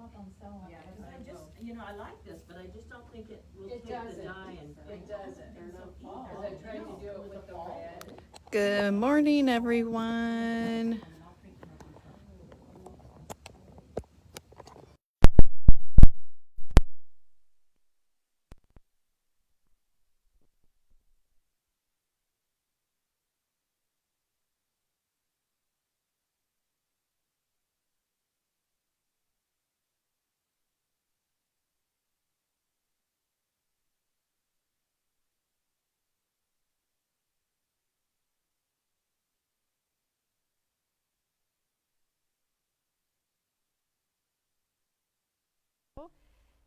Yeah, 'cause I just, I like this, but I just don't think it will take the dye and. It doesn't, because I tried to do it with the red. Good morning, everyone.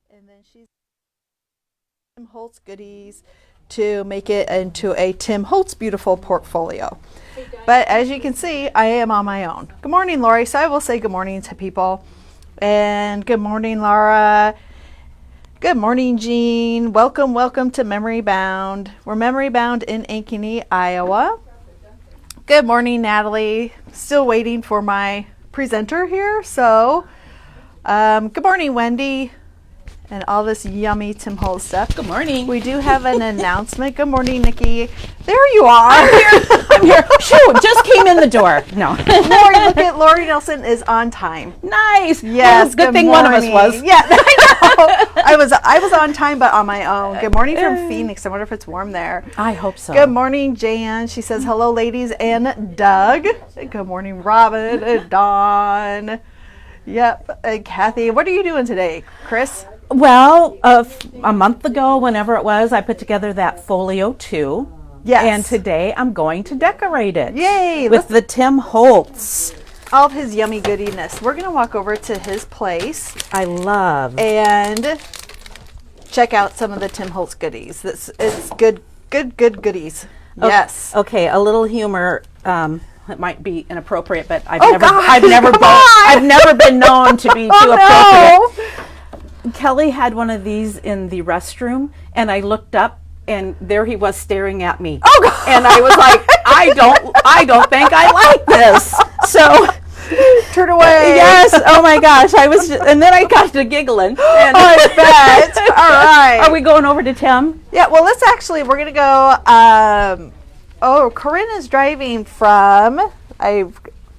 And then she's Tim Holtz goodies to make it into a Tim Holtz beautiful portfolio. But as you can see, I am on my own. Good morning, Lori. So I will say good morning to people. And good morning, Laura. Good morning, Jean. Welcome to Memory Bound. We're Memory Bound in Ankeny, Iowa. Good morning, Natalie. Still waiting for my presenter here. So good morning, Wendy. And all this yummy Tim Holtz stuff. Good morning. We do have an announcement. Good morning, Nikki. There you are. I'm here. Shoot, just came in the door. No. Lori, look at Lori Nelson is on time. Nice. Yes. Good thing one of us was. Yeah, I know. I was on time, but on my own. Good morning from Phoenix. I wonder if it's warm there. I hope so. Good morning, Jan. She says, hello, ladies, and Doug. Good morning, Robin and Dawn. Yep. And Kathy. What are you doing today, Chris? Well, a month ago, whenever it was, I put together that Folio 2. Yes. And today I'm going to decorate it. Yay. With the Tim Holtz. All of his yummy goodiness. We're going to walk over to his place. I love. And check out some of the Tim Holtz goodies. It's good goodies. Okay. Yes. Okay, a little humor. It might be inappropriate, but I've never been known to be too appropriate. No. Kelly had one of these in the restroom, and I looked up, and there he was staring at me. Oh God. And I was like, I don't think I like this. So turn away. Yes. Oh my gosh. And then I got to giggling. And I bet. All right. Are we going over to Tim? Yeah. Well, we're gonna go. Corinne is driving from. We're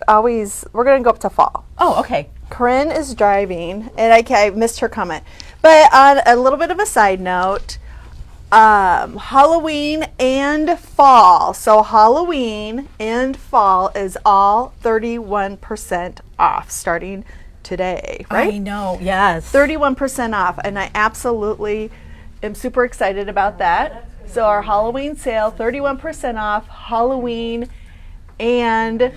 gonna go up to Fall. Oh, okay. Corinne is driving, and I missed her comment. But on a little bit of a side note, Halloween and fall. So Halloween and fall is all 31% off starting today, right? I know, yes. 31% off, and I absolutely am super excited about that. So our Halloween sale, 31% off Halloween and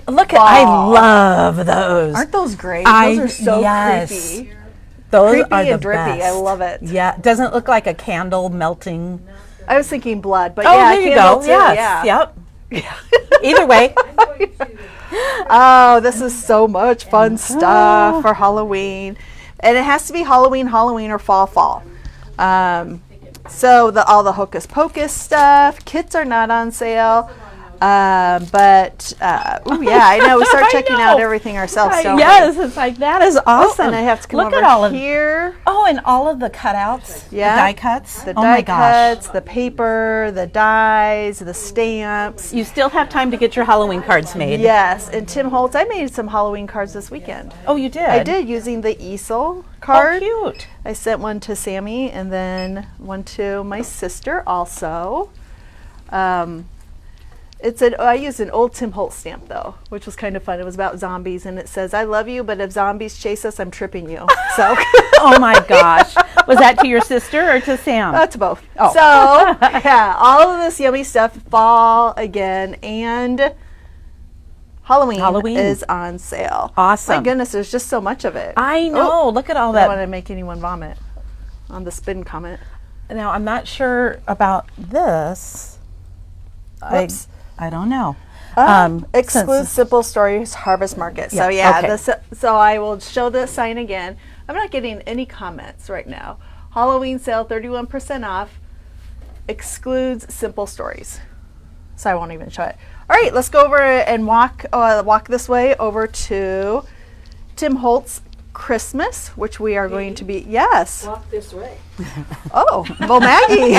look, fall. I love those. Aren't those great? Those are so creepy. Those Creepy are the and drippy. best. I love it. Yeah, doesn't look like a candle melting. I was thinking blood, but Oh, yeah, there you candle go. too, Yes. yeah. Yep. Either way. Oh, this is so much fun stuff for Halloween, and it has to be Halloween, or fall. So all the Hocus Pocus stuff. Kits are not on sale. But I know we start checking out everything ourselves. Don't Yes, it's like that is awesome. and I have to come look over at all here. and all of the cutouts, Yeah. the die cuts. The Oh die my gosh. cuts, the paper, the dies, the stamps. You still have time to get your Halloween cards made. Yes, and Tim Holtz, I made some Halloween cards this weekend. Oh, you did? I did using the easel card. Oh, cute. I sent one to Sammy and then one to my sister also. I used an old Tim Holtz stamp though, which was kind of fun. It was about zombies, and it says, "I love you, but if zombies chase us, I'm tripping you." So, Oh my gosh. Was that to your sister or to Sam? to both. Oh. So, yeah, all of this yummy stuff, fall again, and Halloween is on sale. Awesome. My goodness, there's just so much of it. I know. Look at all I don't that. want to make anyone vomit on the spin comment. Now, I'm not sure about this. Whoops. I don't know. Excludes Simple Stories Harvest Market. So okay. So I will show the sign again. I'm not getting any comments right now. Halloween sale, 31% off. Excludes Simple Stories. So I won't even show it. All right, let's go over and walk this way over to Tim Holtz Christmas, which we are going to be, yes. Walk this way. Oh, well, Maggie.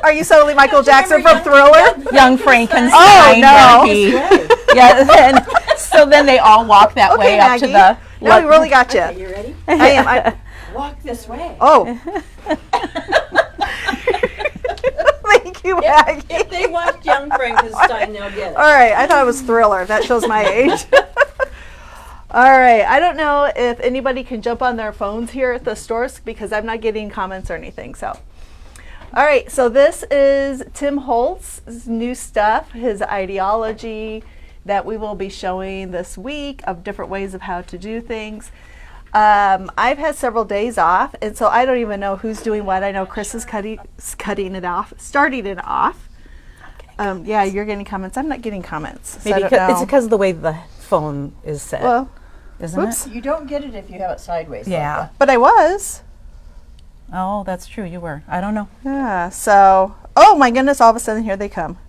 Are you suddenly Michael Jackson from Thriller? Young Frankenstein. Oh, no. Rocky. Yeah, and so then they all walk that Okay, way up to Maggie. the. No, we really got you. Okay, you ready? I am. Walk this way. Oh. Thank you, Maggie. If they watched Young Frankenstein, they'll get it. All right, I thought it was Thriller. That shows my age. All right, I don't know if anybody can jump on their phones here at the stores because I'm not getting comments or anything. So, all right, so this is Tim Holtz's new stuff, his ideology that we will be showing this week of different ways of how to do things. I've had several days off, and so I don't even know who's doing what. I know Chris is cutting it off, starting it off. Yeah, you're getting comments. I'm not getting comments. So Maybe I don't it's know. because of the way the phone is set, Well, isn't whoops. it? You don't get it if you have it sideways. Yeah. But I was. Oh, that's true. You were. I don't know. Yeah, so, oh my goodness, all of a sudden here they come.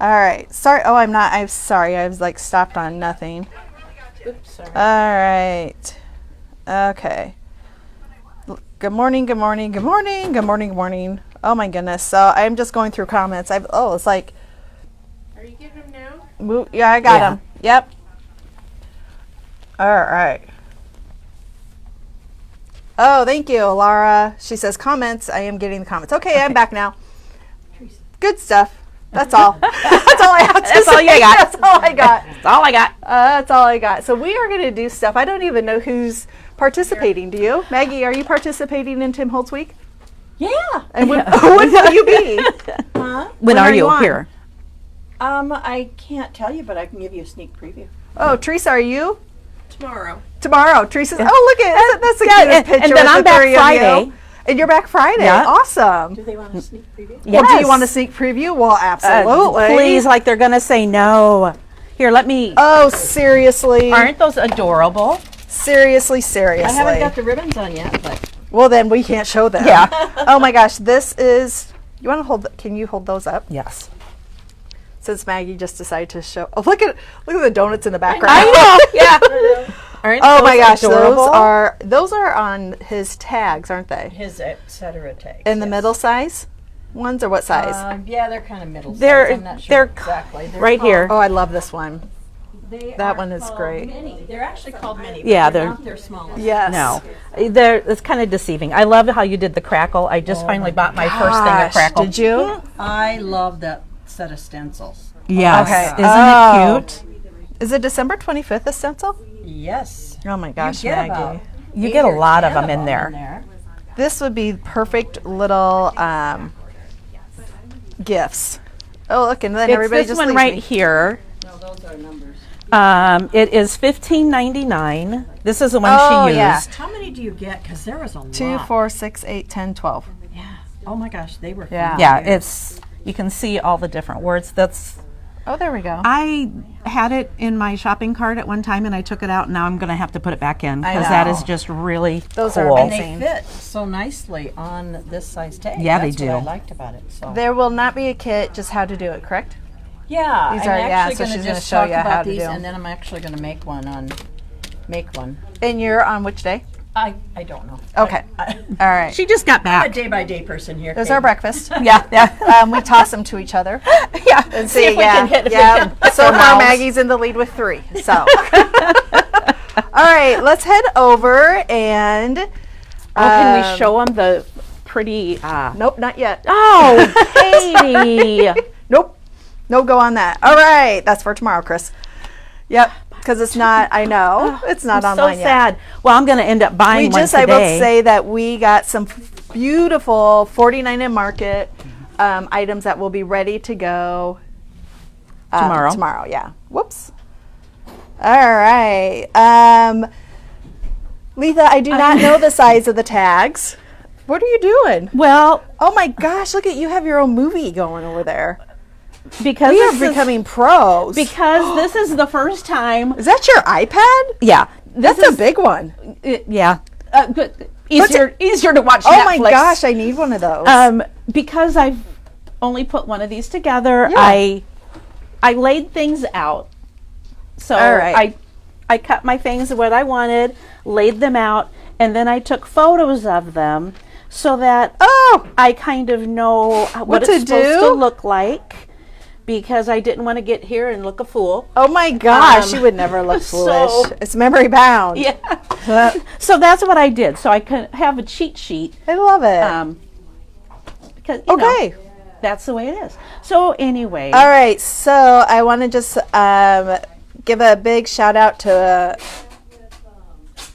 All right, sorry. Oh, I'm not, I'm sorry. I was like stopped on nothing. Oops, sorry. All right. Okay. Good morning, good morning, good morning, good morning, good morning. Oh my goodness. So I'm just going through comments. It's like. Are you getting them now? Yeah, I got Yeah. them. Yep. All right. Oh, thank you, Laura. She says comments. I am getting the comments. Okay, I'm back now. Good stuff. That's all. That's all I have to That's say. all you got. That's all I got. That's all I got. That's all I got. So we are going to do stuff. I don't even know who's participating. Do you? Maggie, are you participating in Tim Holtz Week? Yeah. And when will you be? Huh? When are you on? here? I can't tell you, but I can give you a sneak preview. Oh, Teresa, are you? Tomorrow. Tomorrow. Teresa's. Oh, look at that's the Yeah, cutest and picture. then with I'm the back three of you. Friday. And you're back Friday. Yeah. Awesome. Do they want a sneak preview? Well, do you Yes. want a sneak preview? Well, absolutely. Please, like they're gonna say no. Here, let me. Oh, seriously. Aren't those adorable? Seriously. I haven't got the ribbons on yet, but Well, then we can't show them. Yeah. Oh my gosh, this is. You want to hold? Can you hold those up? Yes. Since Maggie just decided to show. Oh, look at the donuts in the background. I know. Yeah. Aren't Oh those my gosh, adorable? those are on his tags, aren't they? his et cetera tags. In the yes. middle size ones, or what size? Yeah, they're kind of middle size. They're- I'm not sure they're exactly. They're right called- here. Oh, I love this one. They That are one is called great. Mini. They're actually called mini. Yeah, but they're- not their smallest. Yes. No, it's kind of deceiving. I love how you did the crackle. I just finally bought my first thing of Gosh, crackle. did you? I love that set of stencils. Yes. Okay. Isn't Oh. it cute? Is it December 25th a stencil? Yes. Oh my gosh, you get Maggie. about You 8 get a or lot of 10 them in there. This would be perfect little gifts. Oh, look, and then It's everybody this just one leaves right me. here. No, those are numbers. It is $15.99. This is the one Oh, she used. yeah. How many do you get? Because there was a 2, lot. 4, 6, 8, 10, 12. Yeah. Oh my gosh, they were. Yeah. fun. Yeah, it's you can see all the different words. Oh, there we go. I had it in my shopping cart at one time and I took it out and now I'm going to have to put it back in because that is know. just really Those are cool. amazing. They fit so nicely on this size tag. Yeah, they That's what I do. liked about it. So. There will not be a kit, just how to do it, correct? Yeah, These I'm are- yeah, actually so going she's to gonna just show talk you how about to these, do 'em. and then I'm actually going to make one. And you're on which day? I don't know. Okay. I'm All right. She just got a back. day by day person here. There's Kate. our breakfast. Yeah, yeah. We toss them to each other. Yeah. And See if we can hit if we can hit So their far, mouths. Maggie's in the lead with 3. So, all right, let's head over and. Can we show them the pretty? Nope, not yet. Oh, Katie. Nope, no go on that. All right, that's for tomorrow, Chris. Yep, because it's not. I know it's not I'm so online yet. sad. Well, I'm going to end up buying We one just, today. I will say that we got some beautiful 49 in market items that will be ready to go Tomorrow. Tomorrow, yeah. Whoops. All right. Letha, I do not know the size of the tags. What are you doing? Well, Oh my gosh, look at you have your own movie going over there. because We are this is- becoming pros. because this is the first time. Is that your iPad? Yeah, That's a big one. yeah. Good. Easier to watch. Oh Netflix. my gosh, I need one of those. Because I've only put one of these together, Yeah. I laid things out. So All right. I cut my things what I wanted, laid them out, and then I took photos of them so that I kind of know what it's supposed to look like, because I didn't want to get here and look a fool. Oh my gosh, you would never look foolish. So, it's memory bound. Yeah. So that's what I did. So I could have a cheat sheet. I love it. Because, you know, that's the way it is. So anyway. All right, so I want to just give a big shout out to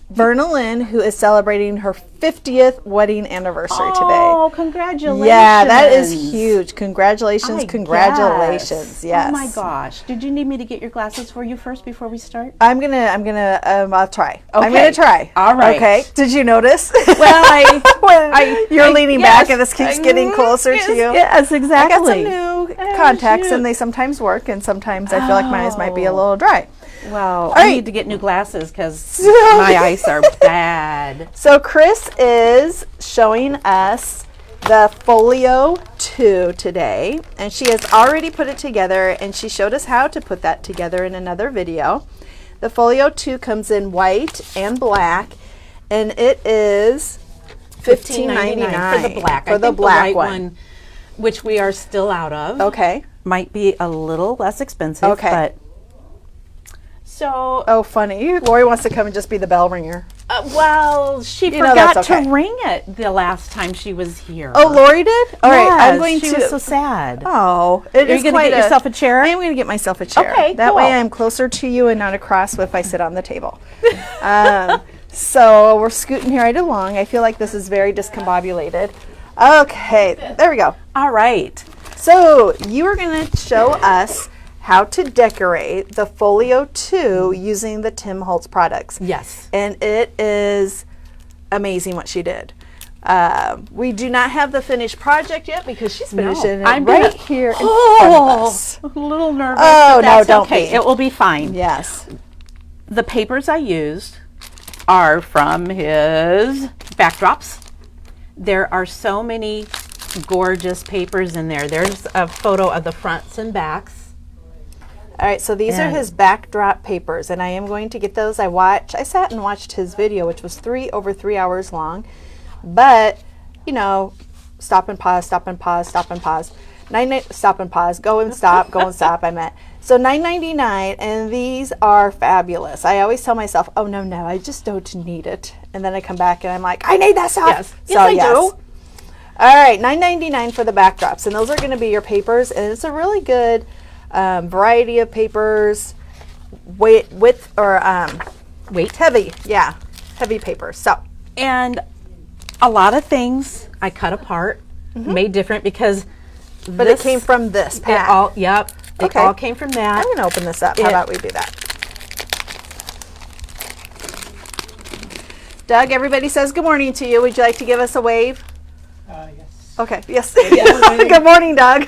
Verna Lynn, who is celebrating her 50th wedding anniversary today. Oh, congratulations. Yeah, that is huge. Congratulations, I congratulations. guess. Yes. Oh my gosh. Did you need me to get your glasses for you first before we start? I'll try. I'm Okay. gonna try. All right. Okay. Did you notice? Well, you're leaning yes, back and this keeps getting closer to you. Yes, exactly. I got some new contacts and they sometimes work and sometimes I feel like my eyes might be a little dry. Well, All I right. need to get new glasses because my eyes are bad. So Chris is showing us the Folio 2 today, and she has already put it together, and she showed us how to put that together in another video. The Folio 2 comes in white and black, and it is $15.99 for the black. For I the think black the white one, which we are still out of, Okay. might be a little less expensive. Okay. But so, Oh, funny. Lori wants to come and just be the bell ringer. well, she You know forgot that's okay. to ring it the last time she was here. Oh, Lori did? All right, I'm Yes, going she to. was so sad. Oh, it Are you is going to quite get yourself a chair? I am going to get myself a chair. Okay, that way cool. I'm closer to you and not across if I sit on the table. So we're scooting right along. I feel like this is very discombobulated. Okay, there we go. All right. So you are going to show us how to decorate the Folio 2 using the Tim Holtz products. Yes. And it is amazing what she did. We do not have the finished project yet because she's finishing it I'm right gonna- here in front of us. A little nervous. Oh, but no, that's don't okay. be. It will be fine. Yes. The papers I used are from his backdrops. There are so many gorgeous papers in there. There's a photo of the fronts and backs. All right, so these are his backdrop papers, and I am going to get those. I sat and watched his video, which was over 3 hours long. But, you know, stop and pause, stop and pause, stop and pause. Stop and pause, go and stop, I meant. So $9.99, and these are fabulous. I always tell myself, oh, no, I just don't need it. And then I come back and I'm like, I need that stuff. Yes. So, Yes, I do. All right, $9.99 for the backdrops, and those are going to be your papers, and it's a really good variety of papers, heavy, yeah, heavy papers. So, And a lot of things I cut apart, made different because but it came from this pack. It Okay. all came from that. I'm going to open this up. How about we do that? Doug, everybody says good morning to you. Would you like to give us a wave? Yes. Okay, yes. Good morning, Doug.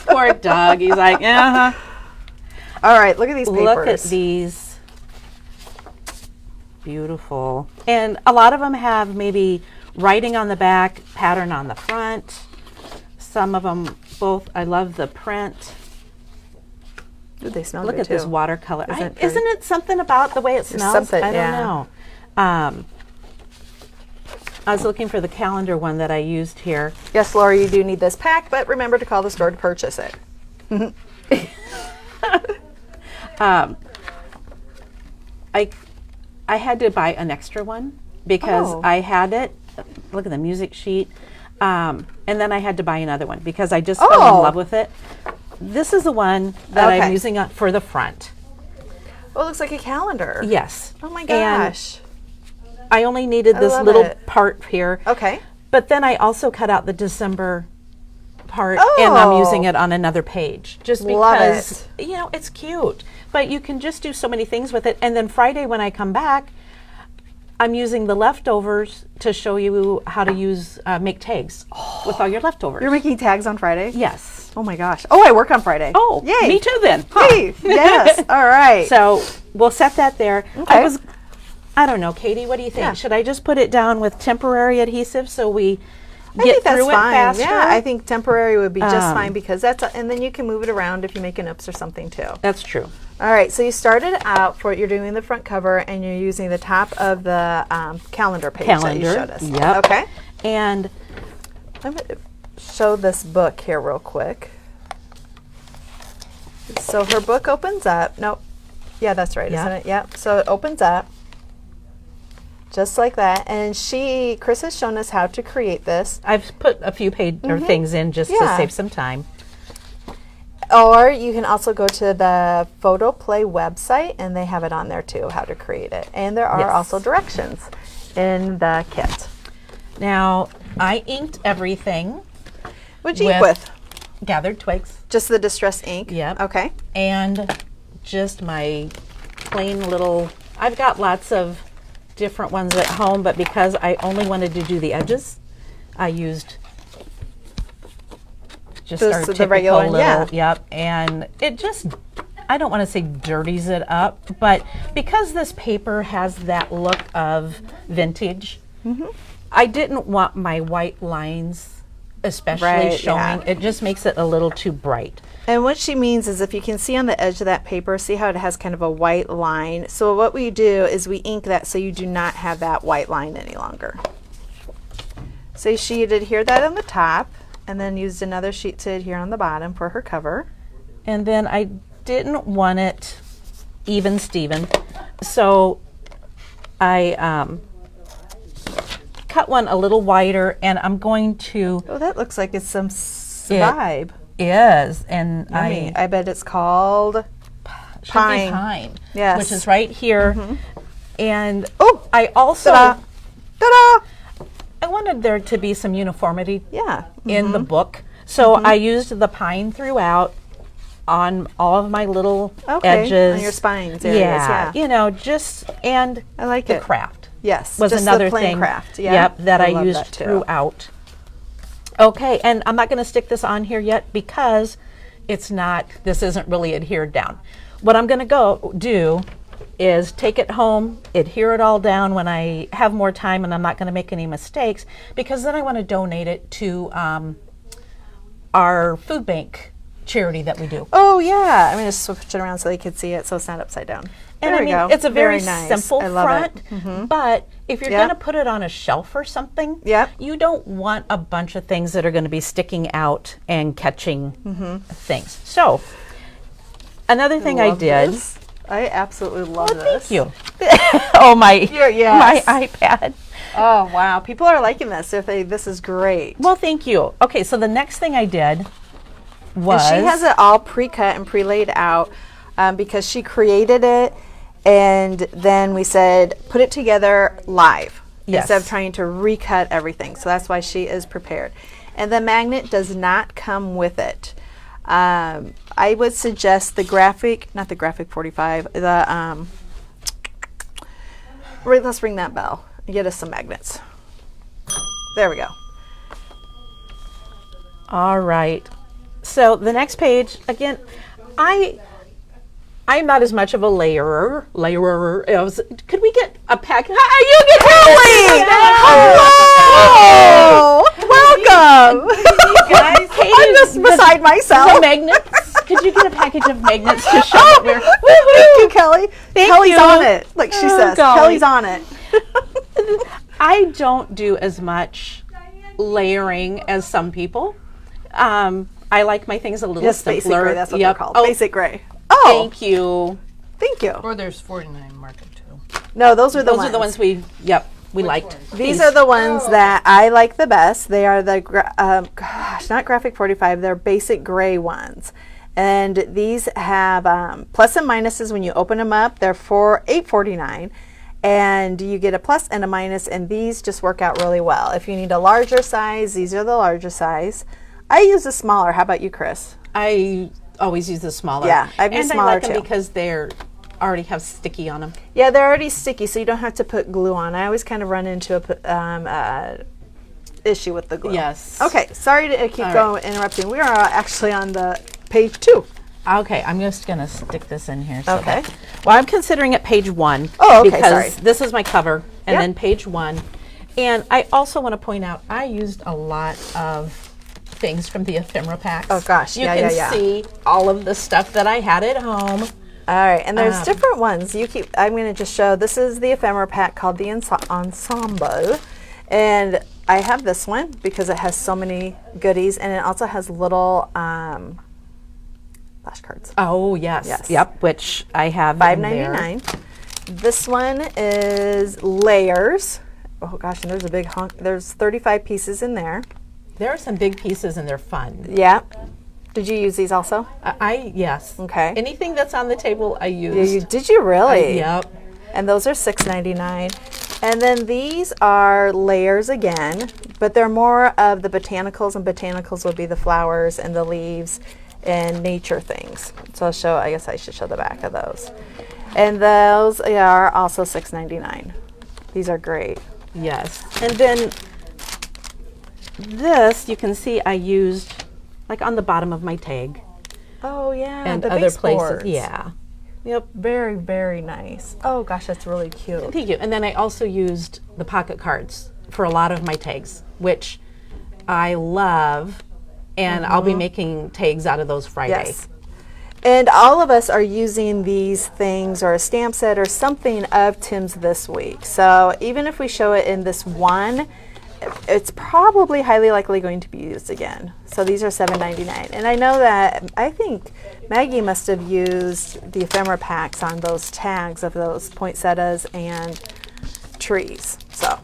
Poor Doug. He's like, All right, look at these papers. Look at these. Beautiful. And a lot of them have maybe writing on the back, pattern on the front. Some of them both. I love the print. Ooh, they smell Look good at this too. watercolor. Isn't it Isn't pretty? it something about the way it smells? something, I don't yeah. know. I was looking for the calendar one that I used here. Yes, Laura, you do need this pack, but remember to call the store to purchase it. I had to buy an extra one because Oh. I had it. Look at the music sheet. And then I had to buy another one because I just fell in Oh. love with it. This is the one that Okay. I'm using for the front. Oh, it looks like a calendar. Yes. Oh my And gosh. I only needed I this love little it. part here. Okay. But then I also cut out the December part and I'm Oh. using it on another page just Love because, you know, it's cute. But you can just do so many things with it. And then Friday when I come back, I'm using the leftovers to show you how to use, make tags with all your leftovers. You're making tags on Friday? Yes. Oh my gosh. Oh, I work on Friday. Oh, yay. me too then. Huh. Hey, yes. All right. So we'll set that there. Okay. I don't know, Katie, what do you think? Yeah. Should I just put it down with temporary adhesive so we I get think that's through fine. it faster? Yeah, I think temporary would be just fine because and then you can move it around if you make an oops or something too. That's true. All right, so you started out for, you're doing the front cover and you're using the top of the calendar page that you showed us. Yep. Okay. And I'm going to show this book here real quick. So her book opens up. Nope. Yeah, that's right, isn't it? Yep. So it opens up just like that. And Chris has shown us how to create this. I've put a few page or things in just to save some time. Or you can also go to the Photo Play website, and they have it on there too, how to create it. And there are also directions in the kit. Now, I inked everything. What'd you ink with? Gathered twigs. Just the Distress ink? Yep. Okay. And just my plain little, I've got lots of different ones at home, but because I only wanted to do the edges, I used just our typical regular one, little, yep. And it just, I don't want to say dirties it up, but because this paper has that look of vintage, I didn't want my white lines especially showing. It just makes it a little too bright. And what she means is, if you can see on the edge of that paper, see how it has kind of a white line? So what we do is we ink that so you do not have that white line any longer. So she did adhere that on the top, and then used another sheet to adhere on the bottom for her cover. And then I didn't want it even Steven, so I cut one a little wider, and I'm going to. Oh, that looks like it's some vibe. Is, and I bet it's called Pine. Pine. Yes. Which is right here. And I also I wanted there to be some uniformity in the book. So I used the pine throughout on all of my little edges. On your spines areas, yeah. You know, just, and I like the craft. Yes, was just another the plain thing. Craft. Yep, that I love used that too. throughout. Okay, and I'm not going to stick this on here yet because it's not, this isn't really adhered down. What I'm going to do is take it home, adhere it all down when I have more time and I'm not going to make any mistakes, because then I want to donate it to our food bank charity that we do. Oh yeah, I'm going to switch it around so they can see it so it's not upside down. And there I mean, we go. it's a very nice. simple I love front, it. but if you're going to put it on a shelf or something, you don't want a bunch of things that are going to be sticking out and catching things. So, another thing I did. This. I absolutely love this. Thank you. Oh, my iPad. Oh, wow. People are liking this. This is great. Well, thank you. Okay, so the next thing I did was. And she has it all pre-cut and pre-laid out because she created it. And then we said, put it together live instead of trying to recut everything. So that's why she is prepared. And the magnet does not come with it. I would suggest the graphic, not the graphic 45, let's ring that bell and get us some magnets. There we go. All right. So the next page, again, I'm not as much of a layerer. Could we get a pack? Hi, you get Kelly! Hello! Welcome! Guys, I'm just beside myself. The magnets. Could you get a package of magnets to show that we're... Thank you, Kelly. Kelly's you. on it, like she says. golly. Kelly's on it. I don't do as much layering as some people. I like my things a little simpler. Basic gray, that's what they're called. Oh, basic gray. Oh, thank you. Thank you. Or there's 49 market too. No, those are the ones. Those are the ones we liked. These are the ones that I like the best. They are the, not graphic 45, they're basic gray ones. And these have plus and minuses when you open them up. They're for $8.49. And you get a plus and a minus, and these just work out really well. If you need a larger size, these are the larger size. I use a smaller. How about you, Chris? I always use the smaller. Yeah, I've used smaller I like them too. because they're already have sticky on them. Yeah, they're already sticky, so you don't have to put glue on. I always kind of run into a issue with the glue. Yes. Okay, sorry to keep going, interrupting. We are actually on the page 2. Okay, I'm just going to stick this in here. So that, well, I'm considering it page 1. Oh, okay, because sorry. This is my cover, and then page 1. And I also want to point out, I used a lot of things from the ephemera packs. Oh gosh, you can see all of the stuff that I had at home All right, and there's different ones. I'm going to just show, this is the ephemera pack called the Ensemble. And I have this one because it has so many goodies, and it also has little flashcards. Oh, yes. Yep, which I have $5.99. This one is layers. Oh gosh, and there's a big hunk. There's 35 pieces in there. There are some big pieces and they're fun. Yeah. Did you use these also? Yes. Okay. Anything that's on the table, I used. Did you really? Yep. And those are $6.99. And then these are layers again, but they're more of the botanicals, and botanicals would be the flowers and the leaves and nature things. So I'll show, I guess I should show the back of those. And those are also $6.99. These are great. Yes. And then this, you can see I used like on the bottom of my tag. Oh yeah, and the other places. baseboards. Yeah. Yep. Very, very nice. Oh gosh, that's really cute. Thank you. And then I also used the pocket cards for a lot of my tags, which I love, and I'll be making tags out of those Friday. Yes. And all of us are using these things or a stamp set or something of Tim's this week. So even if we show it in this one, it's probably highly likely going to be used again. So these are $7.99. And I know that, I think Maggie must have used the ephemera packs on those tags of those poinsettias and trees. So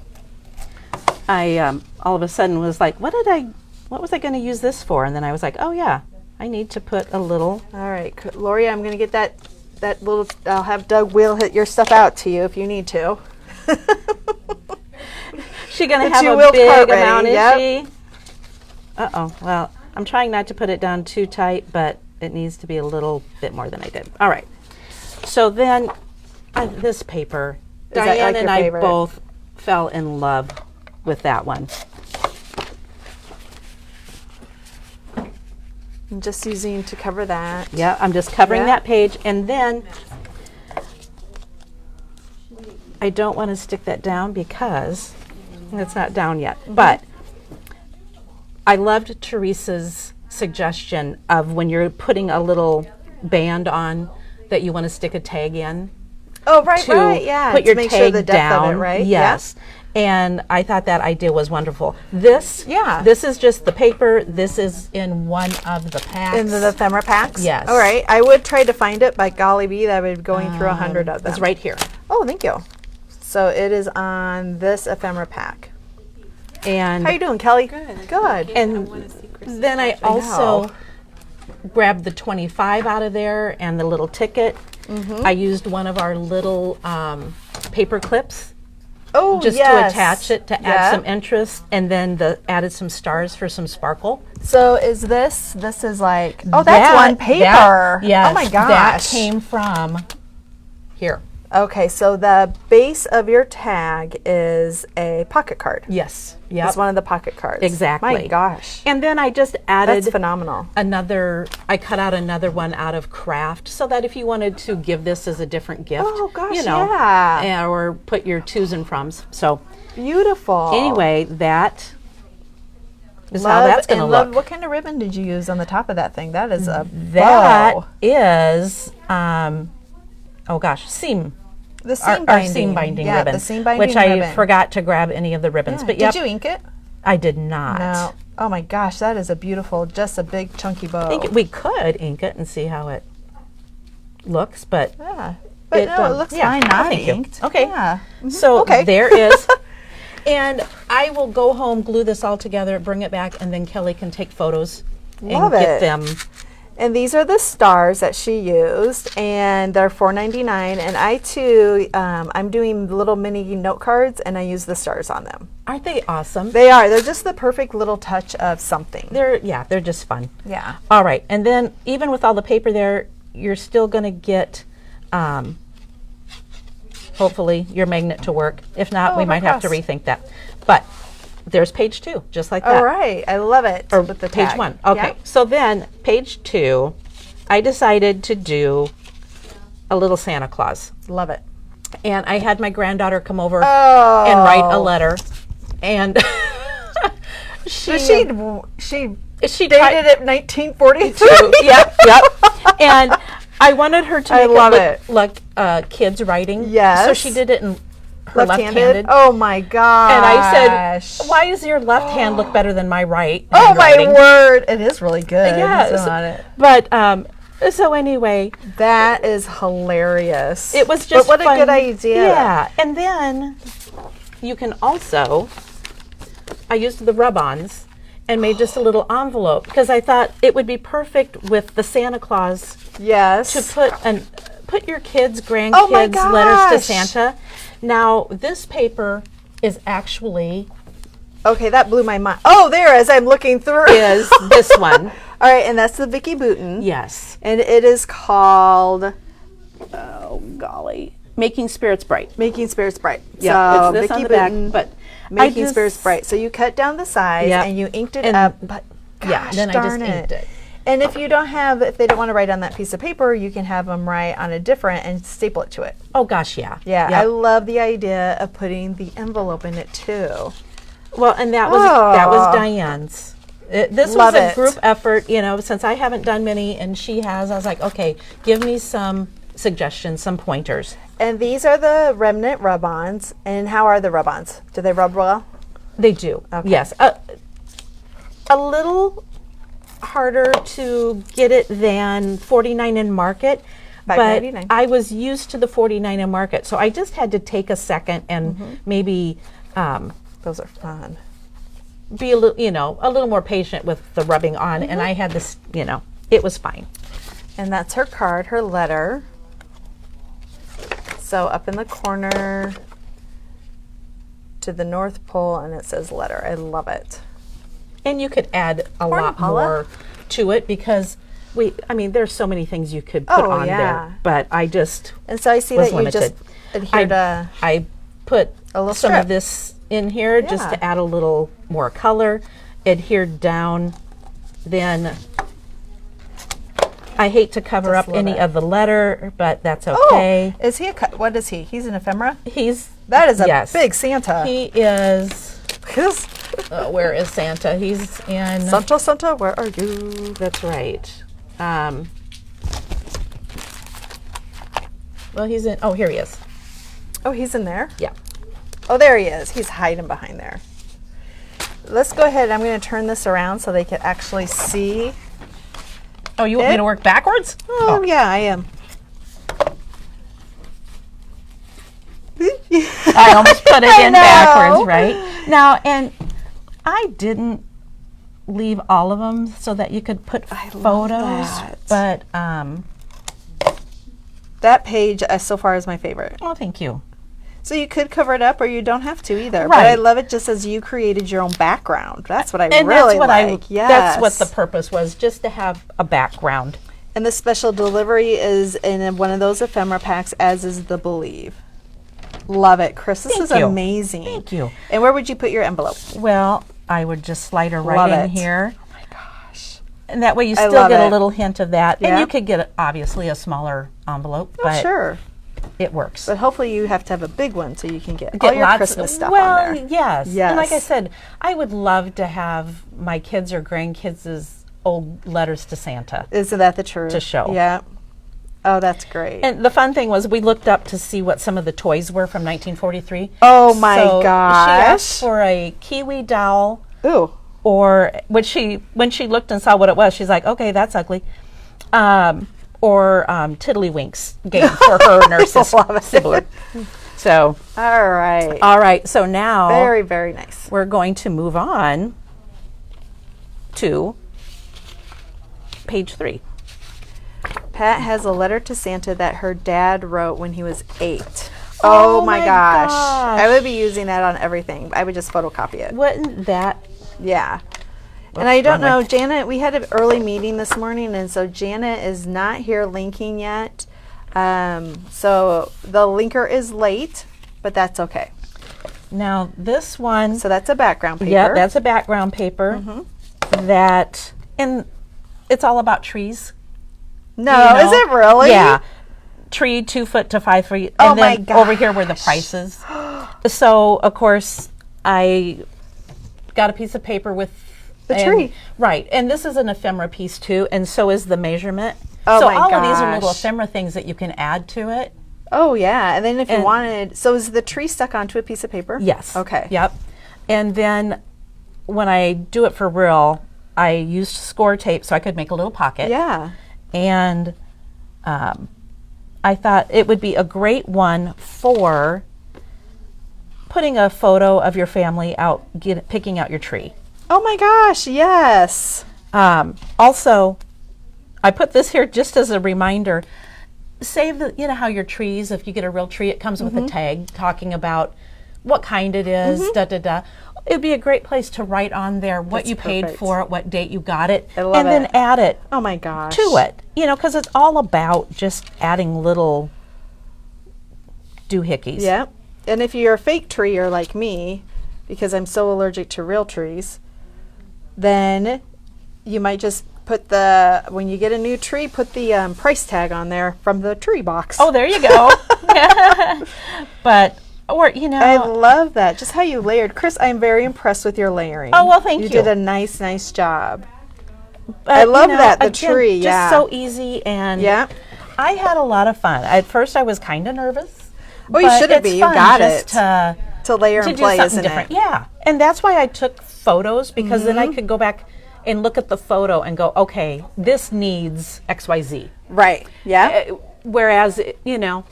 I all of a sudden was like, what was I going to use this for? And then I was like, oh yeah, I need to put a little. All right, Lori, I'm going to get that little, I'll have Doug wheel hit your stuff out to you if you need to. She's going to have a big amount, is she? Uh-oh. Well, I'm trying not to put it down too tight, but it needs to be a little bit more than I did. All right. So then this paper, Diane and I both fell in love with that one. I'm just using to cover that. Yeah, I'm just covering that page, and then I don't want to stick that down because it's not down yet. But I loved Teresa's suggestion of when you're putting a little band on that you want to stick a tag in. Oh, right, yeah. Put your make tag sure the depth down. of it, right? Yes. Yeah. And I thought that idea was wonderful. This is just the paper. This is in one of the packs. In the ephemera packs? Yes. All right. I would try to find it, but golly bee, that would be going through 100 of them. It's right here. Oh, thank you. So it is on this ephemera pack. And how you doing, Kelly? Good. Good. And then I also grabbed the 25 out of there and the little ticket. I used one of our little paper clips. Oh, just to attach it to add some interest, and then added some stars for some sparkle. So is this is like, oh, that's one paper. Yes, oh my gosh. That came from here. Okay, so the base of your tag is a pocket card. Yes. Yep. It's one of the pocket cards. Exactly. My gosh. And then I just added That's phenomenal. I cut out another one out of craft so that if you wanted to give this as a different gift, oh gosh, yeah. Or put your twos and froms. So beautiful. Anyway, that is how that's going to look. What kind of ribbon did you use on the top of that thing? That is a That bow. is oh gosh, seam. The seam our seam binding ribbon, the seam binding which ribbon. I forgot to grab any of the ribbons. Yeah. But Did you ink it? I did not. No. Oh my gosh, that is a beautiful, just a big chunky bow. We could ink it and see how it looks, but yeah, but it looks fine not inked. Okay. Yeah. So there is. And I will go home, glue this all together, bring it back, and then Kelly can take photos and get them. And these are the stars that she used, and they're $4.99. And I too, I'm doing little mini note cards, and I use the stars on them. Aren't they awesome? They are. They're just the perfect little touch of something. They're just fun. Yeah. All right, and then even with all the paper there, you're still going to get, hopefully, your magnet to work. If not, we might have to rethink that. But there's page 2, just like that. All right, I love it. Or with the page tag. 1. Okay, so then page 2, I decided to do a little Santa Claus. Love it. And I had my granddaughter come over and write a letter. And she dated it 1942. Yep. And I wanted her to I make love it look like kids writing. Yes. So she did it in her Left-handed? left-handed. Oh my gosh. And I said, why does your left hand look better than my right Oh my handwriting? word. It is really good. Yes. It's on it. But so anyway, That is hilarious. it was just But what fun. a good idea. Yeah. And then you can also, I used the rub-ons and made just a little envelope because I thought it would be perfect with the Santa Claus Yes. to put your kids, grandkids, Oh my letters to gosh. Santa. Now this paper is actually Okay, that blew my mind. Oh, there, as I'm looking through. is this one. All right, and that's the Vicky Booten. Yes. And it is called Oh golly, Making Spirits Bright. Making Spirits Bright. Yeah, So, it's this Vicky on the back, Booten, but Making I just, Spirits Bright. So you cut down the size Yep. and you inked it And- up. But Yeah, gosh then I darn just inked it. And if they don't want to write on that piece of paper, you can have them write on a different and staple it to it. Oh gosh, yeah. Yeah, Yep. I love the idea of putting the envelope in it too. Well, and that was Oh. Diane's. This Love was a it. group effort, since I haven't done many and she has. I was like, okay, give me some suggestions, some pointers. And these are the remnant rub-ons. And how are the rub-ons? Do they rub well? They do. Okay. Yes. A little harder to get it than 49 in Market. But $5.99. I was used to the 49 in Market, so I just had to take a second and maybe Those are fun. be a little more patient with the rubbing on. And I had this, it was fine. And that's her card, her letter. So up in the corner to the North Pole, and it says letter. I love it. And you could add a lot Paula. more to it because there's so many things you could put Oh, on yeah. there. But I just And so I see was that you just limited. adhered to. I put A little some strip. of this in here just Yeah. to add a little more color, adhered down. Then I hate to cover Just up love any it. of the letter, but that's Oh, okay. is he what is he? He's an ephemera? That is a big Santa. He is. Yes. Where is Santa? He's in. Santa, Santa, where are you? That's right. Well, he's in. Oh, here he is. Oh, he's in there? Yeah. Oh, there he is. He's hiding behind there. Let's go ahead. I'm going to turn this around so they can actually see. Oh, you want me to work backwards? Oh, yeah, I am. I almost put it in know. backwards, right? Now, and I didn't leave all of them so that you could put photos, that. but That page so far is my favorite. oh, thank you. So you could cover it up or you don't have to either. But I Right. love it just as you created your own background. That's what I And really that's what like. Yes. that's what the purpose was, just to have a background. And the special delivery is in one of those ephemera packs, as is the Believe. Love it. Chris, this Thank is you. amazing. Thank you. And where would you put your envelope? Well, I would just slide her right Love in it. here. Oh my gosh. And that way you I still love get a it. little hint of that. Yeah. And you could get, obviously, a smaller envelope, Oh, but sure. it works. But hopefully you have to have a big one so you can get all Get your lots Christmas stuff well, on there. yes. And like I Yes. said, I would love to have my kids or grandkids' old letters to Santa. Isn't that the truth? To show. Yeah. Oh, that's great. And the fun thing was we looked up to see what some of the toys were from 1943. Oh my So gosh. She asked for a Kiwi doll, Ooh. or when she looked and saw what it was, she's like, okay, that's ugly. Or Tiddlywinks game for her and her Love it. sibling. So, All right. all right. So now Very, very nice. we're going to move on to page 3. Pat has a letter to Santa that her dad wrote when he was 8. Oh, my gosh. I would be using that on everything. I would just photocopy it. Wasn't that? Yeah. And I don't wrong know, way. Janet, we had an early meeting this morning, and so Janet is not here linking yet. So the linker is late, but that's okay. Now this one, So that's a background paper. yeah, that's a background paper. That, and it's all about trees. No, you know? is it really? Yeah. Tree 2 foot to 5 feet. Oh And then my over here were the prices. So of course I got a piece of paper with The tree. Right. And this is an ephemera piece too, and so is the measurement. Oh so my all of these are little gosh. ephemera things that you can add to it. Oh yeah, and then if you And- wanted, so is the tree stuck onto a piece of paper? Yes. Okay. Yep. And then when I do it for real, I used score tape so I could make a little pocket. Yeah. And I thought it would be a great one for putting a photo of your family out, picking out your tree. Oh my gosh, yes. Also, I put this here just as a reminder. Save the, you know how your trees, if you get a real tree, it comes with a tag talking about what kind it is, da da da. It'd be a great place to write on there what That's you paid perfect. for it, what date you got it, I love and then it. add it Oh my gosh. to it. You know, because it's all about just adding little doohickeys. Yep. And if you're a fake tree or like me, because I'm so allergic to real trees, then you might just put when you get a new tree, put the price tag on there from the tree box. Oh, there you go. But, or, you know. I love that. Just how you layered. Chris, I'm very impressed with your layering. Oh, well, thank you. You did a nice job. But, I love you know, that, the again, tree, just yeah. so easy, and Yeah. I had a lot of fun. At first, I was kind of nervous. Well, you but shouldn't it's be. You fun got just it. To layer to and do play, something isn't different. it? Yeah, and that's why I took photos, because then I could go back and look at the photo and go, okay, this needs XYZ. Right. Yeah. Whereas, you know,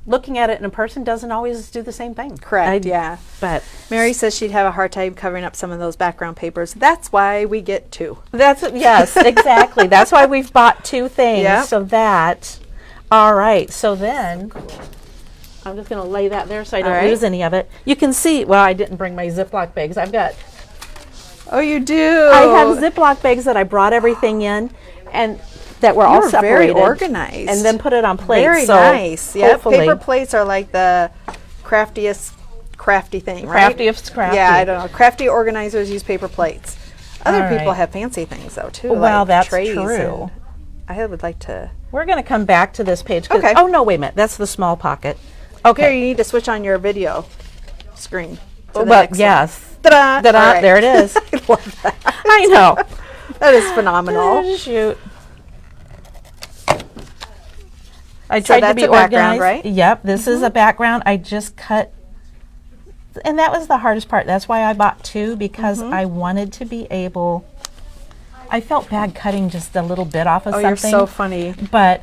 looking at it in person doesn't always do the same thing. Correct. Yeah. But Mary says she'd have a hard time covering up some of those background papers. That's why we get two. that's, yes, exactly. That's why we've bought two things. Yep. So that, all right. So then, I'm just going to lay that there so I don't All right. lose any of it. You can see, well, I didn't bring my Ziploc bags. Oh, you do. I have Ziploc bags that I brought everything in, and that were all You're separated. very organized. And then put it on plates. Very so nice. Yeah. hopefully, Paper plates are like the crafty thing, right? craftiest crafty. Yeah, I don't know. Crafty organizers use paper plates. Other All people right. have fancy things though too. Well, like that's trays true. and I would like to. We're going to come back to this page. Okay. Oh, no, wait a minute. That's the small pocket. Okay. Here, you need to switch on your video screen. To the But next yes. one. Ta-da! Ta-da, All right. there it is. I love that. I know. That is phenomenal. Oh, shoot. I tried to that's be a background, organized. right? Yep, this is a background. I just cut, and that was the hardest part. That's why I bought two, because I wanted to be able. I felt bad cutting just a little bit off of Oh, something. you're so funny. But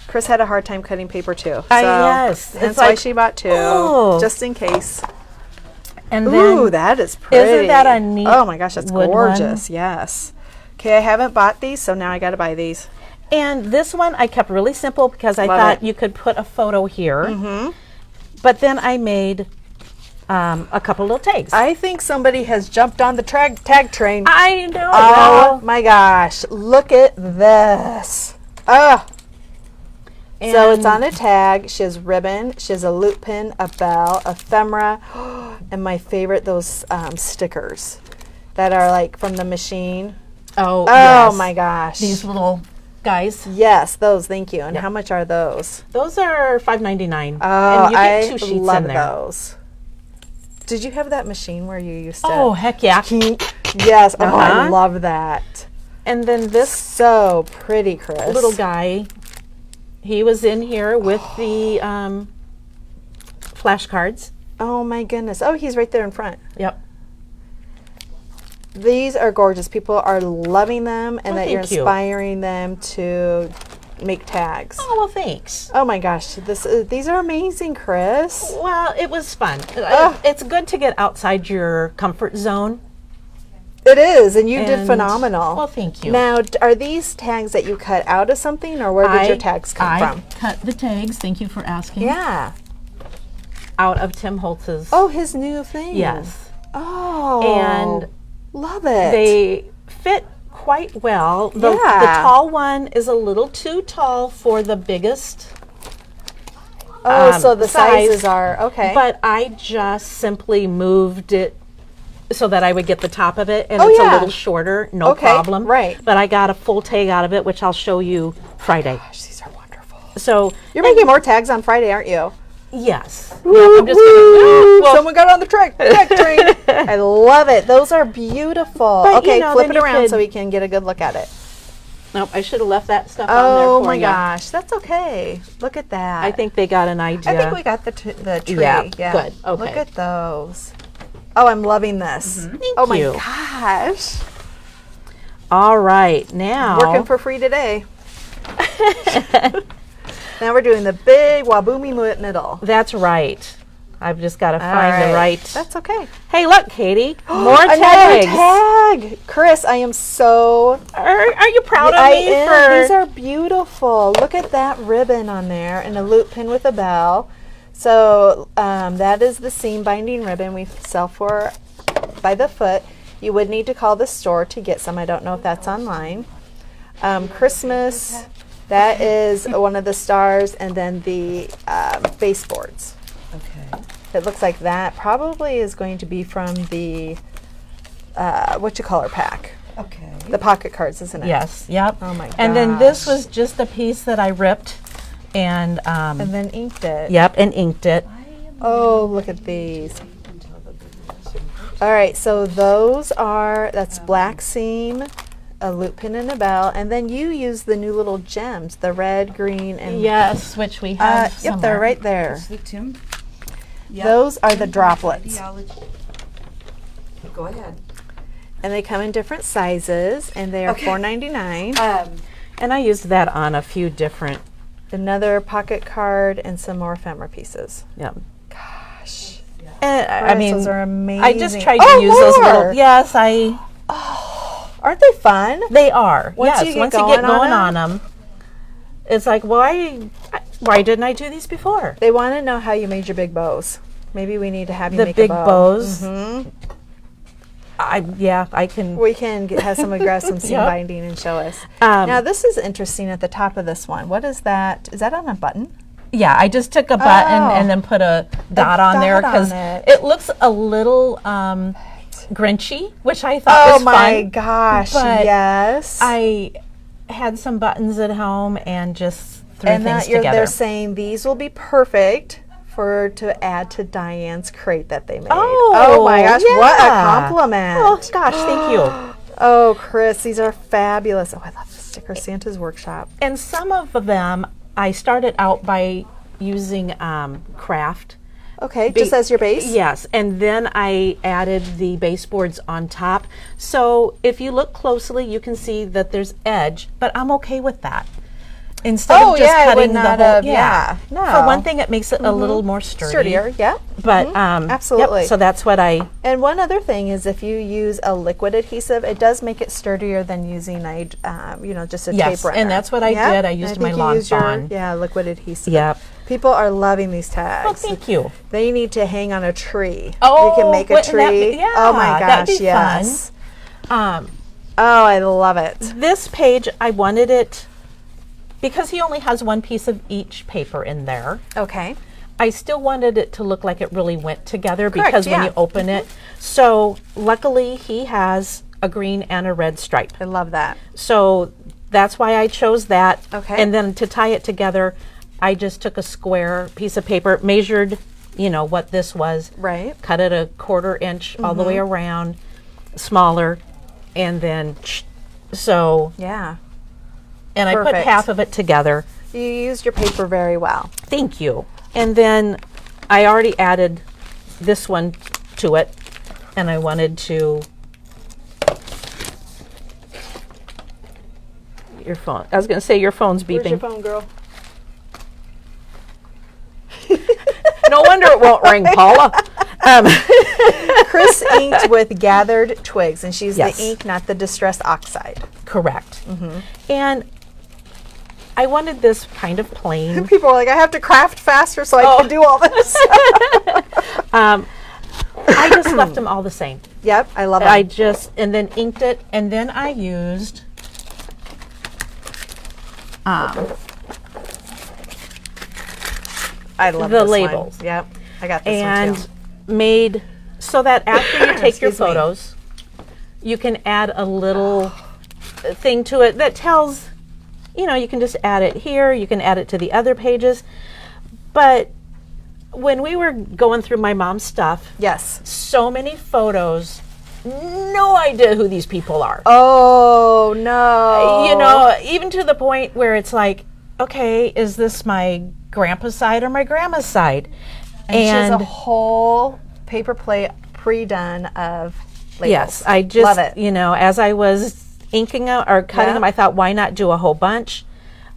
Chris had a hard time cutting paper too. So yes, that's it's why like, she bought two, oh. just in case. and Ooh, then that is pretty. isn't that a neat Oh my gosh, that's wood gorgeous. one? Yes. Okay, I haven't bought these, so now I got to buy these. And this one I kept really simple because I Love thought it. you could put a photo here. But then I made a couple little tags. I think somebody has jumped on the tag train. I know. Oh my gosh, look at this. Oh. So it's on a tag. She has ribbon. She has a loop pin, a bell, ephemera, and my favorite, those stickers that are like from the machine. Oh, Oh yes. my gosh. These little guys. Yes, those. Thank you. And Yep. how much are those? Those are $5.99. Oh, and you get I two sheets love in there. those. Did you have that machine where you used to? Oh, heck yeah. Yes. Oh, I Uh-huh. love that. And then this So pretty, Chris. little guy, he was in here with the flashcards. Oh my goodness. Oh, he's right there in front. Yep. These are gorgeous. People are loving them, and Oh, that you're thank you. inspiring them to make tags. Oh, well, thanks. Oh my gosh, these are amazing, Chris. Well, it was fun. Ugh. It's good to get outside your comfort zone. It is, and you did And- phenomenal. Well, thank you. Now, are these tags that you cut out of something, or where did your tags come I from? cut the tags. Thank you for asking. Yeah. Out of Tim Holtz's. Oh, his new thing. Yes. Oh. And love it. they fit quite well. The Yeah. tall one is a little too tall for the biggest. Oh, so the size, sizes are okay. But I just simply moved it so that I would get the top of it, and Oh, it's yeah. a little shorter, no Okay, problem. right. But I got a full tag out of it, which I'll show you Friday. Gosh, these are wonderful. So You're making more tags on Friday, aren't you? yes, Woo, Yep, I'm just woo. gonna. Someone got on the tag train. I love it. Those are beautiful. But, okay, you know, flip then it you around could- so we can get a good look at it. Nope, I should have left that stuff on there Oh for my you. gosh, that's okay. Look at that. I think they got an idea. I think we got the tree. Yeah, Yeah, good, okay. Look at those. Oh, I'm loving this. Thank Oh my you. gosh. All right, now. Working for free today. Now we're doing the big wabumi middle. That's right. I've just got to find the right. That's okay. Hey, look, Katie. More Another tags. tag. Chris, I am so. Are you proud of I me am. for? These are beautiful. Look at that ribbon on there and a loop pin with a bell. So that is the seam binding ribbon we sell for by the foot. You would need to call the store to get some. I don't know if that's online. Christmas, that is one of the stars, and then the baseboards. Okay. It looks like that probably is going to be from the pack. Okay. The pocket cards, isn't it? Yes. Yep. Oh my And then this gosh. was just a piece that I ripped, and And then inked it. yep, and inked it. Oh, look at these. All right, so that's black seam, a loop pin and a bell, and then you use the new little gems, the red, green, and Yes, which we have. yep, they're somewhere. right there. Is it Tim? Yep. Those are the droplets, Ideology. Go ahead. and they come in different sizes, and they are Okay. $4.99. And I used that on a few different. Another pocket card and some more ephemera pieces. Yep. Gosh, And I Chris, mean, those are amazing. I just tried to Oh, use those more! little. Yes, Aren't they fun? they are. Once yes, you get once you going get going on on them, it's like why didn't I do these before? They want to know how you made your big bows. Maybe we need to have you The make big a bow. bows. Mhm. I can. We can have someone grab some seam Yep. binding and show us. Um, Now this is interesting at the top of this one. What is that? Is that on a button? Yeah, I just took a button Oh. and then put a dot on there dot because on it. it looks a little Grinchy, which I thought was my fun. gosh, but yes. I had some buttons at home and just threw and things that together. they're saying these will be perfect to add to Diane's crate that they made. Oh, my gosh, what a yeah. compliment. Oh gosh, thank you. Oh, Chris, these are fabulous. Oh, I love the sticker, Santa's Workshop. And some of them I started out by using craft. Okay, just as your base? Yes, and then I added the baseboards on top. So if you look closely, you can see that there's edge, but I'm okay with that. Instead Oh, of just yeah, it would cutting the not whole, have- yeah, no. For one thing, it makes it a little more sturdy. Sturdier, yeah. But absolutely. Yep, so that's what I. And one other thing is if you use a liquid adhesive, it does make it sturdier than using just a Yes, tape runner. and that's what I did. I used my think you Lawn used your, Fawn. liquid adhesive. Yep. People are loving these tags. Oh, thank you. They need to hang on a tree. Oh, you can make a wouldn't that tree. be- yeah, oh my gosh, that'd be yes. fun. Oh, I love it. This page, I wanted it because he only has one piece of each paper in there. Okay. I still wanted it to look like it really went together Correct, because when yeah. you open it, so luckily he has a green and a red stripe. I love that. So that's why I chose that. Okay. And then to tie it together, I just took a square piece of paper, measured, what this was. Right. Cut it a 1/4 inch all the way around, smaller, and then so, Yeah. and I put Perfect. half of it together. You used your paper very well. Thank you. And then I already added this one to it, and I wanted to. Your phone. I was going to say your phone's beeping. Where's your phone, girl? No wonder it won't ring, Paula. Chris inked with gathered twigs, and she's Yes. the ink, not the distressed oxide. Correct. And I wanted this kind of plain. People are like, I have to craft faster so I can do all this. I just left them all the same. Yep, I love I it. just, and then inked it, and then I used I love the this labels. One. Yep, I got this one and too. made so that after you take your Excuse me. photos, you can add a little thing to it that tells, you can just add it here, you can add it to the other pages. But when we were going through my mom's stuff, Yes. so many photos no idea who these people are. Oh, no. You know, even to the point where it's like, okay, is this my grandpa's side or my grandma's side? And she has a whole paper plate pre-done of labels. Yes, I just, love it. you know, as I was inking them or cutting them, I thought, why not do a whole bunch?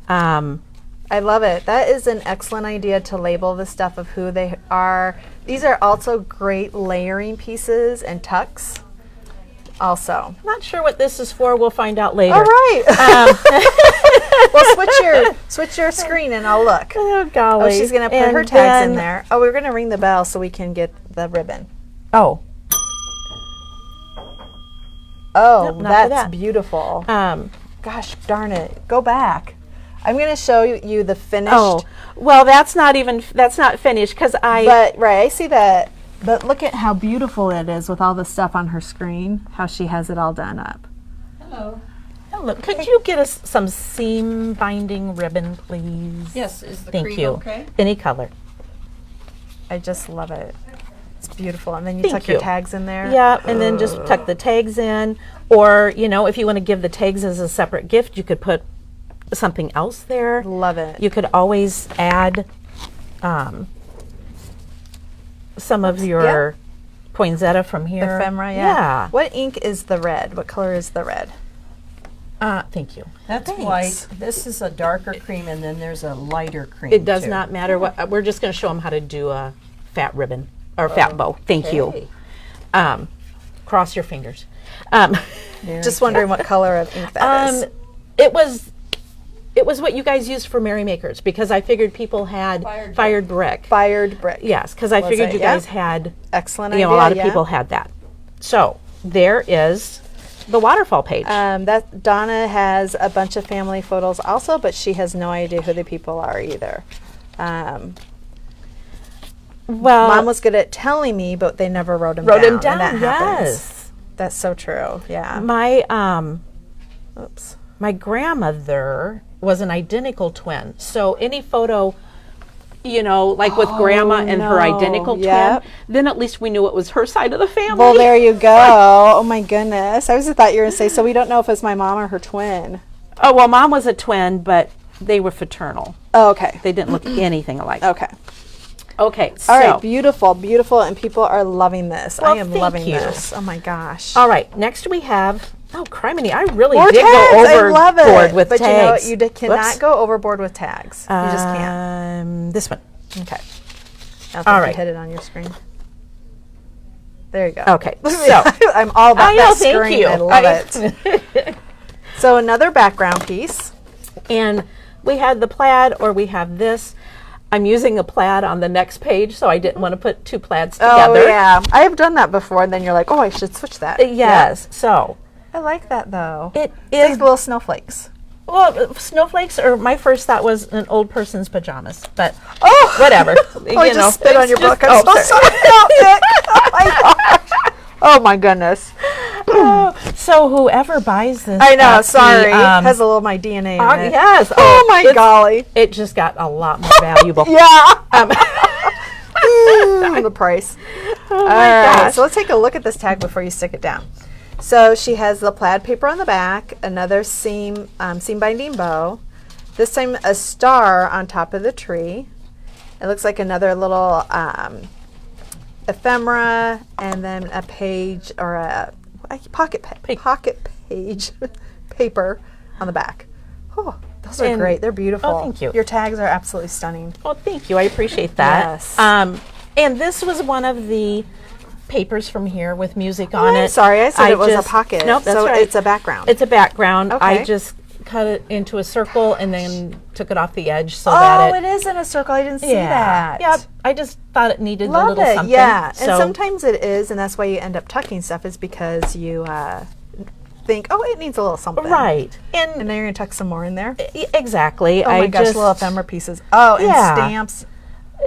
I love it. That is an excellent idea to label the stuff of who they are. These are also great layering pieces and tucks also. Not sure what this is for. We'll find out later. All right. Well, switch your screen and I'll look. Oh, golly. Oh, she's going to put her tags in there. Oh, we're going to ring the bell so we can get the ribbon. Oh. Oh, Nope, not for that's that. beautiful. Gosh darn it. Go back. I'm going to show you the finished. Oh, well, that's not finished because But, right, I see that. But look at how beautiful it is with all the stuff on her screen, how she has it all done up. Hello. Look, could you get us some seam binding ribbon, please? Yes, is the Thank cream you. okay? Any color. I just love it. It's beautiful. And then you Thank tuck your you. tags in there. Yeah, and then just tuck the tags in. Or, you know, if you want to give the tags as a separate gift, you could put something else there. Love it. You could always add some of your poinsettia from here. Ephemera, yeah. What ink is the red? What color is the red? Thank you. That's Thanks. white. This is a darker cream, and then there's a lighter cream. It does too. not matter what. We're just going to show them how to do a fat ribbon or fat bow. Thank you. Okay. Cross your fingers. Just wondering what color of ink that is. It was what you guys used for merrymakers because I figured people had fired brick. Fired brick. Yes, because I Was figured it? you Yeah. guys had. Excellent You idea. know, a lot of yeah. people had that. So there is the waterfall page. That Donna has a bunch of family photos also, but she has no idea who the people are either. Well, Mom was good at telling me, but they never wrote them wrote down. them down. And that happens. Yes, That's so true. Yeah. my Oops. my grandmother was an identical twin. So any photo, you know, like with grandma and her no. identical Yep. twin, then at least we knew it was her side of the family. Well, there you go. Oh my goodness. I was thought you were going to say, so we don't know if it's my mom or her twin. Oh, well, Mom was a twin, but they were fraternal. Oh, okay. They didn't look anything alike. Okay. Okay, so. All right. Beautiful. Beautiful. And people are loving this. Well, I am thank loving you. this. Oh my gosh. All right, next we have, oh, criminy, I really More did tags. go I love overboard it. with but tags. you know what? You cannot Whoops. go overboard with tags. You just can't. This one. Okay. I don't All think right. you hit it on your screen. There you go. Okay, so. I'm all about I that know, thank screen. you. I love it. So another background piece. And we had the plaid, or we have this. I'm using a plaid on the next page, so I didn't want to put two plaids together. Oh yeah, I have done that before, and then you're like, oh, I should switch that. Yes, so I like that though. it These is, little snowflakes. well, snowflakes, or my first thought was an old person's pajamas, but Oh, whatever. Oh, I just spit on your book. I'm so sorry. Oh my gosh. Oh my goodness. So whoever buys this, I know. got the, Sorry, has a little of my DNA in it. yes. Oh my it's- golly. It just got a lot more valuable. Yeah. The price. Oh my All right, gosh. so let's take a look at this tag before you stick it down. So she has the plaid paper on the back, another seam binding bow. This time a star on top of the tree. It looks like another little ephemera, and then a page or a pocket page paper on the back. Oh, those are And- great. They're beautiful. oh, thank you. Your tags are absolutely stunning. Well, thank you. I appreciate that. Yes. And this was one of the papers from here with music on I'm it. sorry, I said it was just- a pocket. Nope, that's so right. it's a background. It's a background. I Okay. just cut it into a circle and then took it off the edge so that it is in a circle. I didn't see yeah. that. Yeah, I just thought it needed a Love little it. something. Yeah, So, and sometimes it is, and that's why you end up tucking stuff is because you think, oh, it needs a little something. right. And And then you're gonna tuck some more in there. exactly. Oh my gosh, just, little ephemera pieces. Oh, and Yeah. stamps.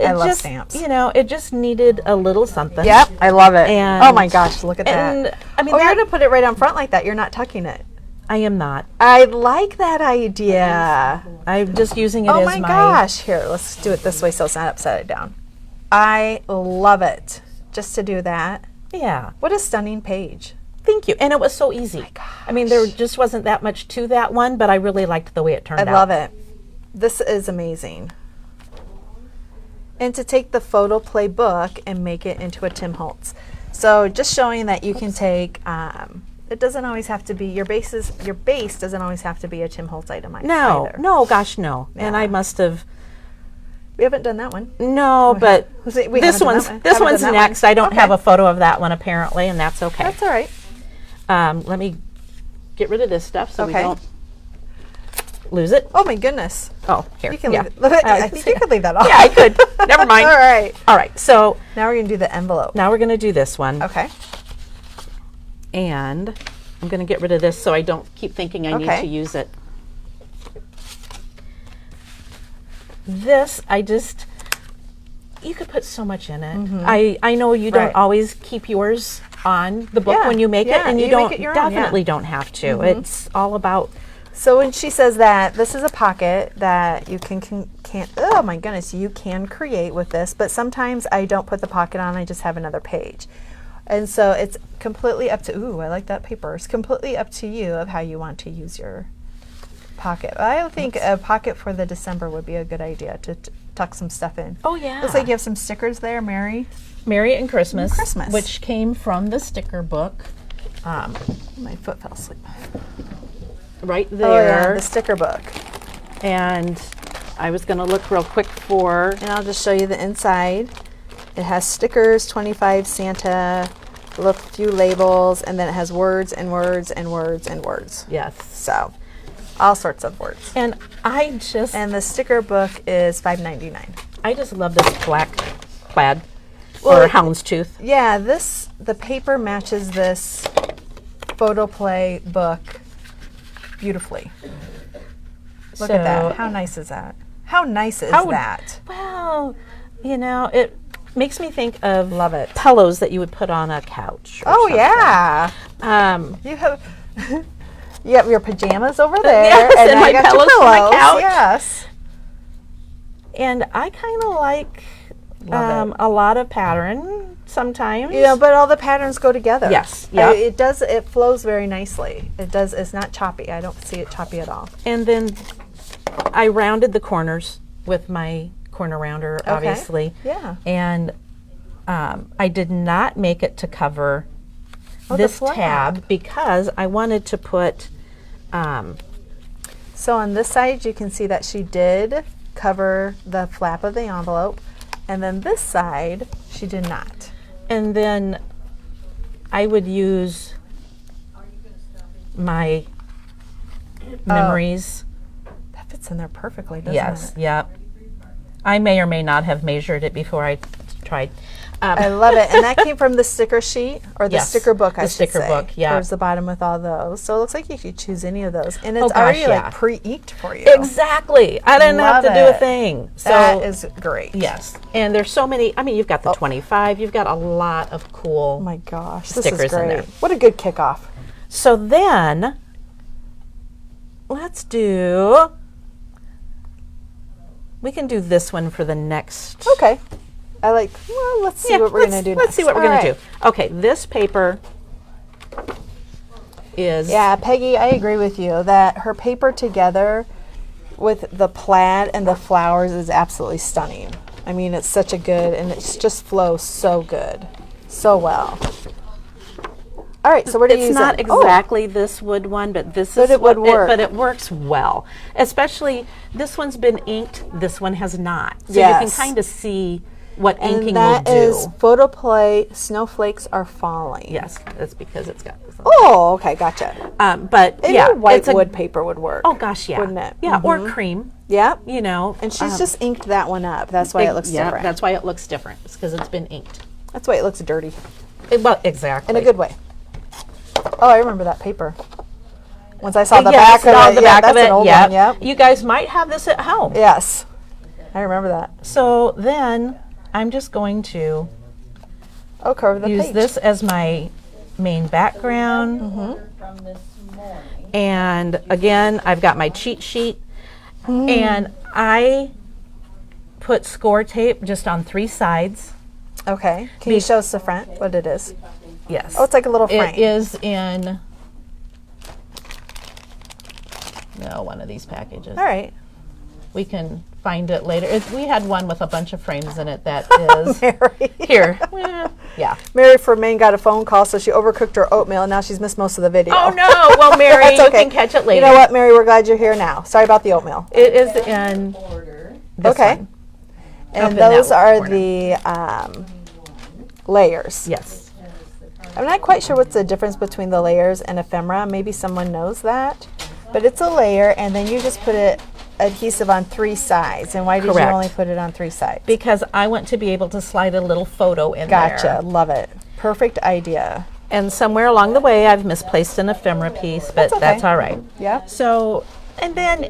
I love just, stamps. You know, it just needed a little something. Yep, I love it. And- oh my gosh, look at and, that. I mean, Oh, you're that- gonna put it right on front like that. You're not tucking it. I am not. I like that idea. I'm just using it Oh as my gosh. Here, let's do it this way so it's not upside down. I love it. Just to do that. Yeah. What a stunning page. Thank you. And it was so easy. I mean, there just wasn't that much to that one, but I really liked the way it turned out. I love it. This is amazing. And to take the photo play book and make it into a Tim Holtz. So just showing that you can take, it doesn't always have to be, your base doesn't always have to be a Tim Holtz item No, either. no, gosh, no. Yeah. And I must have, We haven't done that one. no, but We this haven't done one's, that one. this Haven't one's done that one. next. I don't Okay. have a photo of that one apparently, and that's okay. That's all right. Let me get rid of this stuff so we Okay. don't lose it. Oh my goodness. Oh, here. You can yeah. leave it. I think you could leave that off. Yeah, I could. Never mind. All right. All right, so Now we're going to do the envelope. now we're going to do this one. Okay. And I'm going to get rid of this so I don't keep thinking I need Okay. to use it. This, you could put so much in it. I know you don't Right. always keep yours on the book Yeah, when you make it, yeah, and you you don't make it your own, yeah. definitely don't have to. It's all about So when she says that this is a pocket that you can oh my goodness, you can create with this, but sometimes I don't put the pocket on, I just have another page. And so it's completely up to, ooh, I like that paper. It's completely up to you of how you want to use your pocket. I think a pocket for the December would be a good idea to tuck some stuff in. Oh yeah. Looks like you have some stickers there, Mary. Merry and Christmas, Christmas. which came from the sticker book. My foot fell asleep. Right Oh yeah, there. the sticker book. And I was going to look real quick for And I'll just show you the inside. It has stickers, 25 Santa, a few labels, and then it has words and words and words and words. yes. So, all sorts of words. And I just And the sticker book is $5.99. I just love this black plaid Well, or houndstooth. Yeah, the paper matches this photo play book beautifully. Look at that. How nice is that? How nice is that? Well, you know, it makes me think of Love it. pillows that you would put on a couch. Or Oh something. yeah. You have you have your pajamas over there, Yes, and I my got your pillows for my pillows. couch. Yes. And I kind of like Love it. a lot of pattern sometimes. You know, but all the patterns go together. Yes, yep. It does. It flows very nicely. It does. It's not choppy. I don't see it choppy at all. And then I rounded the corners with my corner rounder, obviously. Yeah. And I did not make it to cover Oh, the this flap. tab because I wanted to put, So on this side, you can see that she did cover the flap of the envelope, and then this side, she did not. and then I would use my memories. That fits in there perfectly, doesn't Yes, it? yep. I may or may not have measured it before I tried. I love it. And that came from the sticker sheet or the Yes, sticker book, I the should sticker say. book, yeah. Towards the bottom with all those. So it looks like you could choose any of those. And it's Oh, gosh, already yeah. like pre-inked for you. Exactly. I didn't have to Love do a it. thing. So That is great. yes. And there's so many. I mean, you've got the 25. You've got a lot of cool. Oh my gosh, this Stickers is in great. there. What a good kickoff. So then, let's do. We can do this one for the next. Okay. I like, well, let's see what we're going to do next. Let's see what we're All going to right. do. Okay, this paper is. Yeah, Peggy, I agree with you that her paper together with the plaid and the flowers is absolutely stunning. I mean, it's such a good, and it just flows so good, so well. All right, so what are you It's using? not Oh, exactly this wood one, but this But is it would what work. but it works well. Especially this one's been inked, this one has not. So you Yes. can kind of see what inking and that will do. is photo play. Snowflakes are falling. Yes, that's because it's got this. Oh, okay, gotcha. But And yeah, your white it's a- wood paper would work. Oh gosh, yeah, Wouldn't it? Yeah, or cream. Yep. You know, And she's just inked that one up. That's why it looks yeah, different. that's why it looks different. It's because it's been inked. That's why it looks dirty Well, exactly. in a good way. Oh, I remember that paper. Once I saw the Yes, back of on it, the yeah, back that's of it. an old Yep. one. Yep. You guys might have this at home. Yes, I remember that. So then I'm just going to Oh, cover the use page. this as my main background. And again, I've got my cheat sheet. And I put score tape just on 3 sides. Okay. Can you show us the front what it is? Yes. Oh, it's like a little frame. It is in one of these packages. All right. We can find it later. We had one with a bunch of frames in it that is Mary. here. Yeah. Mary from Maine got a phone call, so she overcooked her oatmeal, and now she's missed most of the video. Oh no! Well, Mary, That's you okay. can catch it later. You know what, Mary? We're glad you're here now. Sorry about the oatmeal. It is in this Okay. one. Up And in that those are corner. the layers. Yes. I'm not quite sure what's the difference between the layers and ephemera. Maybe someone knows that. But it's a layer, and then you just put it adhesive on 3 sides. And why did Correct. you only put it on 3 sides? Because I want to be able to slide a little photo in there. Gotcha. Love it. Perfect idea. And somewhere along the way, I've misplaced an ephemera piece, but okay. that's all right. Yeah. So, and then,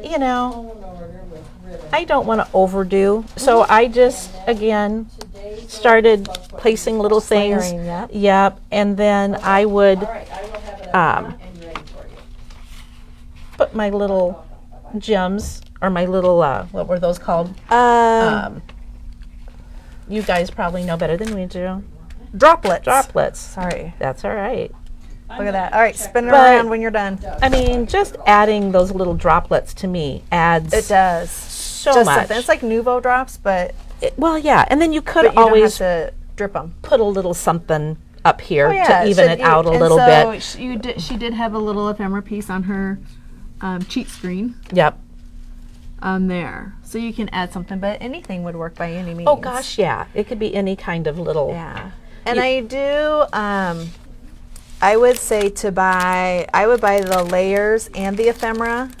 I don't want to overdo. So I just, again, started placing little things. Layering, yeah. Yep. And then I would put my little gems, or my little, what were those called? You guys probably know better than we do. Droplets. Droplets. Sorry. That's all right. Look at that. All right, spin it But- around when you're done. I mean, just adding those little droplets to me adds It does. so Just much. something. It's like Nuvo drops, but, Well, yeah, and then you could but you always don't have to drip them. put a little something up here Oh, to even it out a little bit. She did have a little ephemera piece on her cheat screen Yep. there. So you can add something, but anything would work by any means. Oh gosh, yeah. It could be any kind of little. Yeah. And I do, I would say I would buy the layers and the ephemera.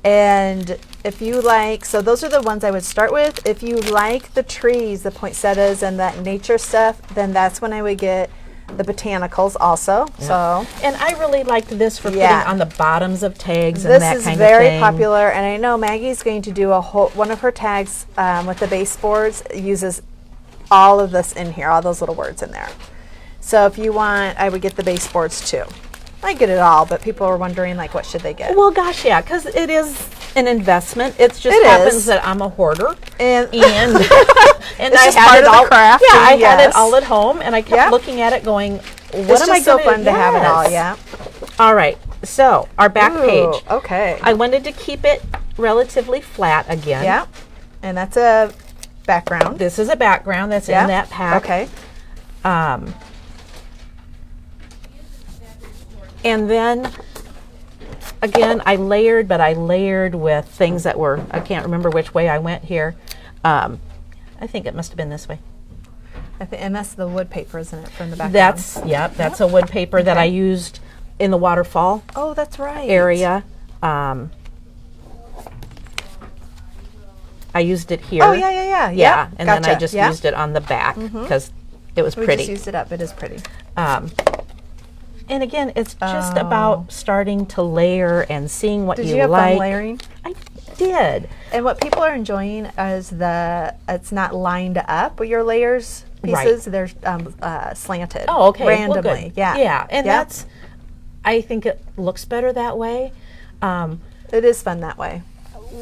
And if you like, so those are the ones I would start with. If you like the trees, the poinsettias and that nature stuff, then that's when I would get the botanicals also. So And I really liked this for Yeah. putting on the bottoms of tags this and that is kind very of thing. popular, and I know Maggie's going to do one of her tags with the baseboards uses all of this in here, all those little words in there. So if you want, I would get the baseboards too. I get it all, but people are wondering like, what should they get? Well, gosh, yeah, because it is an investment. It just It happens is. that I'm a hoarder. And And It's I just had part it of the all. crafting, Yeah, I had yes. it all at home, and I kept Yep. looking at it, going, "What it's am just I so going fun to have it all. Yeah. All right. So our back Ooh, page. Okay. I wanted to keep it relatively flat again. Yeah. And that's a background. This is a background that's Yeah. in that pack. Okay. And then again, I layered with things that were, I can't remember which way I went here. I think it must have been this way. And that's the wood paper, isn't it, from the background? That's a wood paper that I used in the waterfall Oh, that's right. area. I used it here. Oh, yeah. Yeah, and then I Gotcha. just Yeah. used it on the back because it was We pretty. just used it up. It is pretty. And again, it's just about starting to layer and seeing what Did you you have like. fun layering? I did. And what people are enjoying is it's not lined up with your layers pieces. They're slanted. Oh, okay. Well, Randomly. good. Yeah. Yeah, and Yeah. that's. I think it looks better that way. It is fun that way.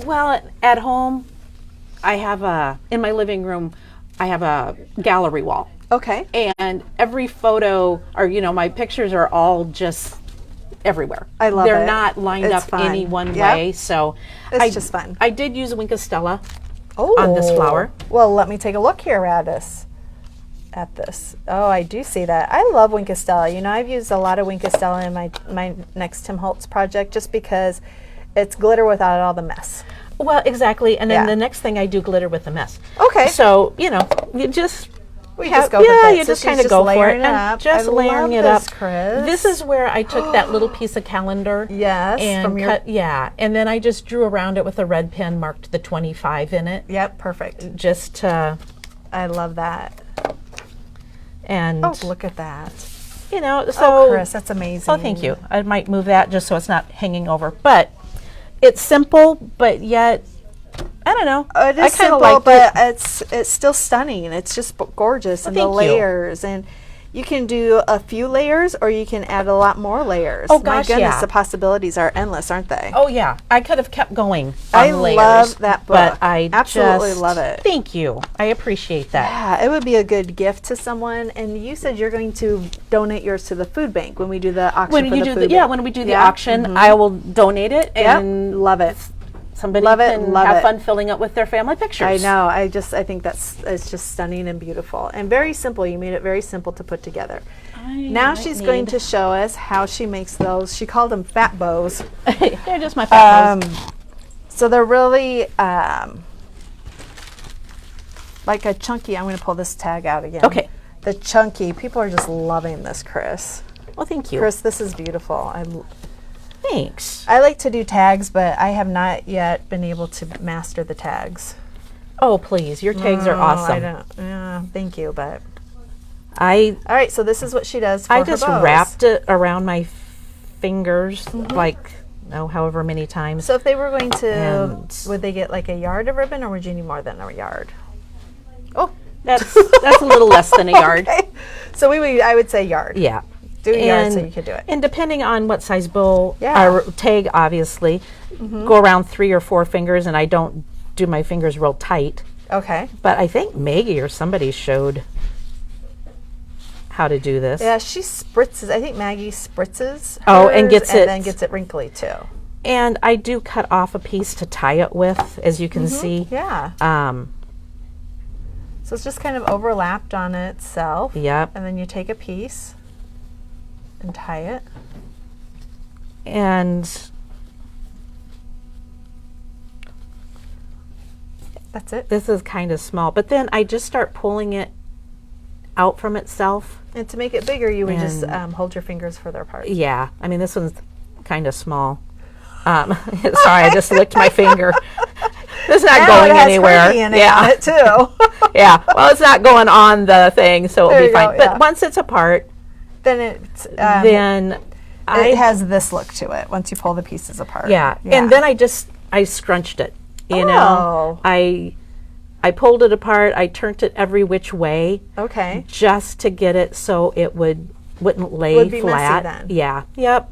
Well, at home, I have in my living room, I have a gallery wall. Okay. And every photo, or my pictures are all just everywhere. I love They're it. not lined It's up fun. any one Yep. way. So It's just fun. I did use a Wink of Stella Oh. on this flower. Well, let me take a look here at this. Oh, I do see that. I love Wink of Stella. I've used a lot of Wink of Stella in my next Tim Holtz project just because it's glitter without all the mess. Well, exactly. And then Yeah. the next thing I do glitter with the mess. Okay. So, you just We just go for yeah, that. you So just she's kind of just go for layering it. it And up. just I layering love it up. this, Chris. This is where I took that little piece of calendar. Yes, And from your- cut, and then I just drew around it with a red pen, marked the 25 in it. Yep, perfect. Just to, I love that. and Oh, look at that. so. Oh, Chris, that's amazing. Oh, thank you. I might move that just so it's not hanging over. But it's simple, but yet, I don't know. It I is kind simple, of like but it's still stunning. It's just gorgeous, and the thank you. layers, and You can do a few layers, or you can add a lot more layers. Oh, gosh, my goodness, yeah. the possibilities are endless, aren't they? Oh yeah, I could have kept going on I layers. love that book. But I absolutely just, love it. Thank you. I appreciate that. Yeah, it would be a good gift to someone. And you said you're going to donate yours to the food bank when we do the auction When for you the do food the, yeah, bank. when we do the Yeah? auction, I will donate it, Yep, and love it. somebody Love it, can love have it. fun filling it with their family pictures. I know. I think it's just stunning and beautiful and very simple. You made it very simple to put together. Now she's going to show us how she makes those. She called them fat bows. They're just my fat bows. So they're really like a chunky. I'm going to pull this tag out again. Okay. The chunky. People are just loving this, Chris. Well, thank you. Chris, this is beautiful. Thanks. I like to do tags, but I have not yet been able to master the tags. Oh, please. Your tags are awesome. I don't. Yeah, thank you, but. All right, so this is what she does for I her just bows. wrapped it around my fingers, like, however many times. So if they were going to, And- would they get like a yard of ribbon, or would you need more than a yard? Oh, That's a little less than a yard. okay. So I would say yard. Yeah. Do a yard so you could do it. And depending on what size bow, Yeah. or tag, obviously, go around 3 or 4 fingers, and I don't do my fingers real tight. Okay. But I think Maggie or somebody showed how to do this. Yeah, she spritzes. I think Maggie spritzes. Oh, and hers gets and it- then gets it wrinkly too. And I do cut off a piece to tie it with, as you can see. Yeah. So it's just kind of overlapped on itself. Yep. And then you take a piece and tie it. And That's it. this is kind of small, but then I just start pulling it out from itself. And to make it bigger, you would just And- hold your fingers further apart. Yeah, I mean, this one's kind of small. Sorry, I just licked my finger. It's not Now going it has anywhere. her DNA Yeah, on it too. yeah. Well, it's not going on the thing, so There it'll be you go, fine. yeah. But once it's apart, Then it's then it has this look to it once you pull the pieces apart. yeah. And then I scrunched it. You know, Oh. I pulled it apart. I turned it every which way, Okay. just to get it so it wouldn't lay Would be messy flat. then. Yeah. Yep.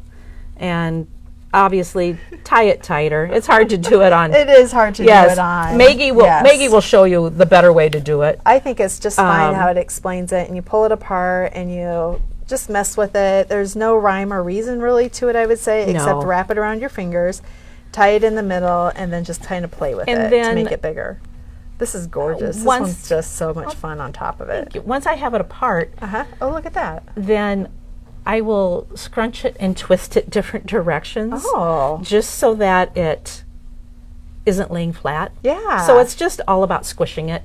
And obviously tie it tighter. It's hard to do it on. It is hard to do Yes. it on. Maggie will Yes. Maggie will show you the better way to do it. I think it's just fine Um, how it explains it, and you pull it apart and you just mess with it. There's no rhyme or reason really to it, I would say, except No. wrap it around your fingers, tie it in the middle, and then just kind of play with And it to then- make it bigger. This is gorgeous. This once- one's just so much fun on top of it. Once I have it apart, Oh, look at that. then I will scrunch it and twist it different directions. Oh. Just so that it isn't laying flat. Yeah. So it's just all about squishing it.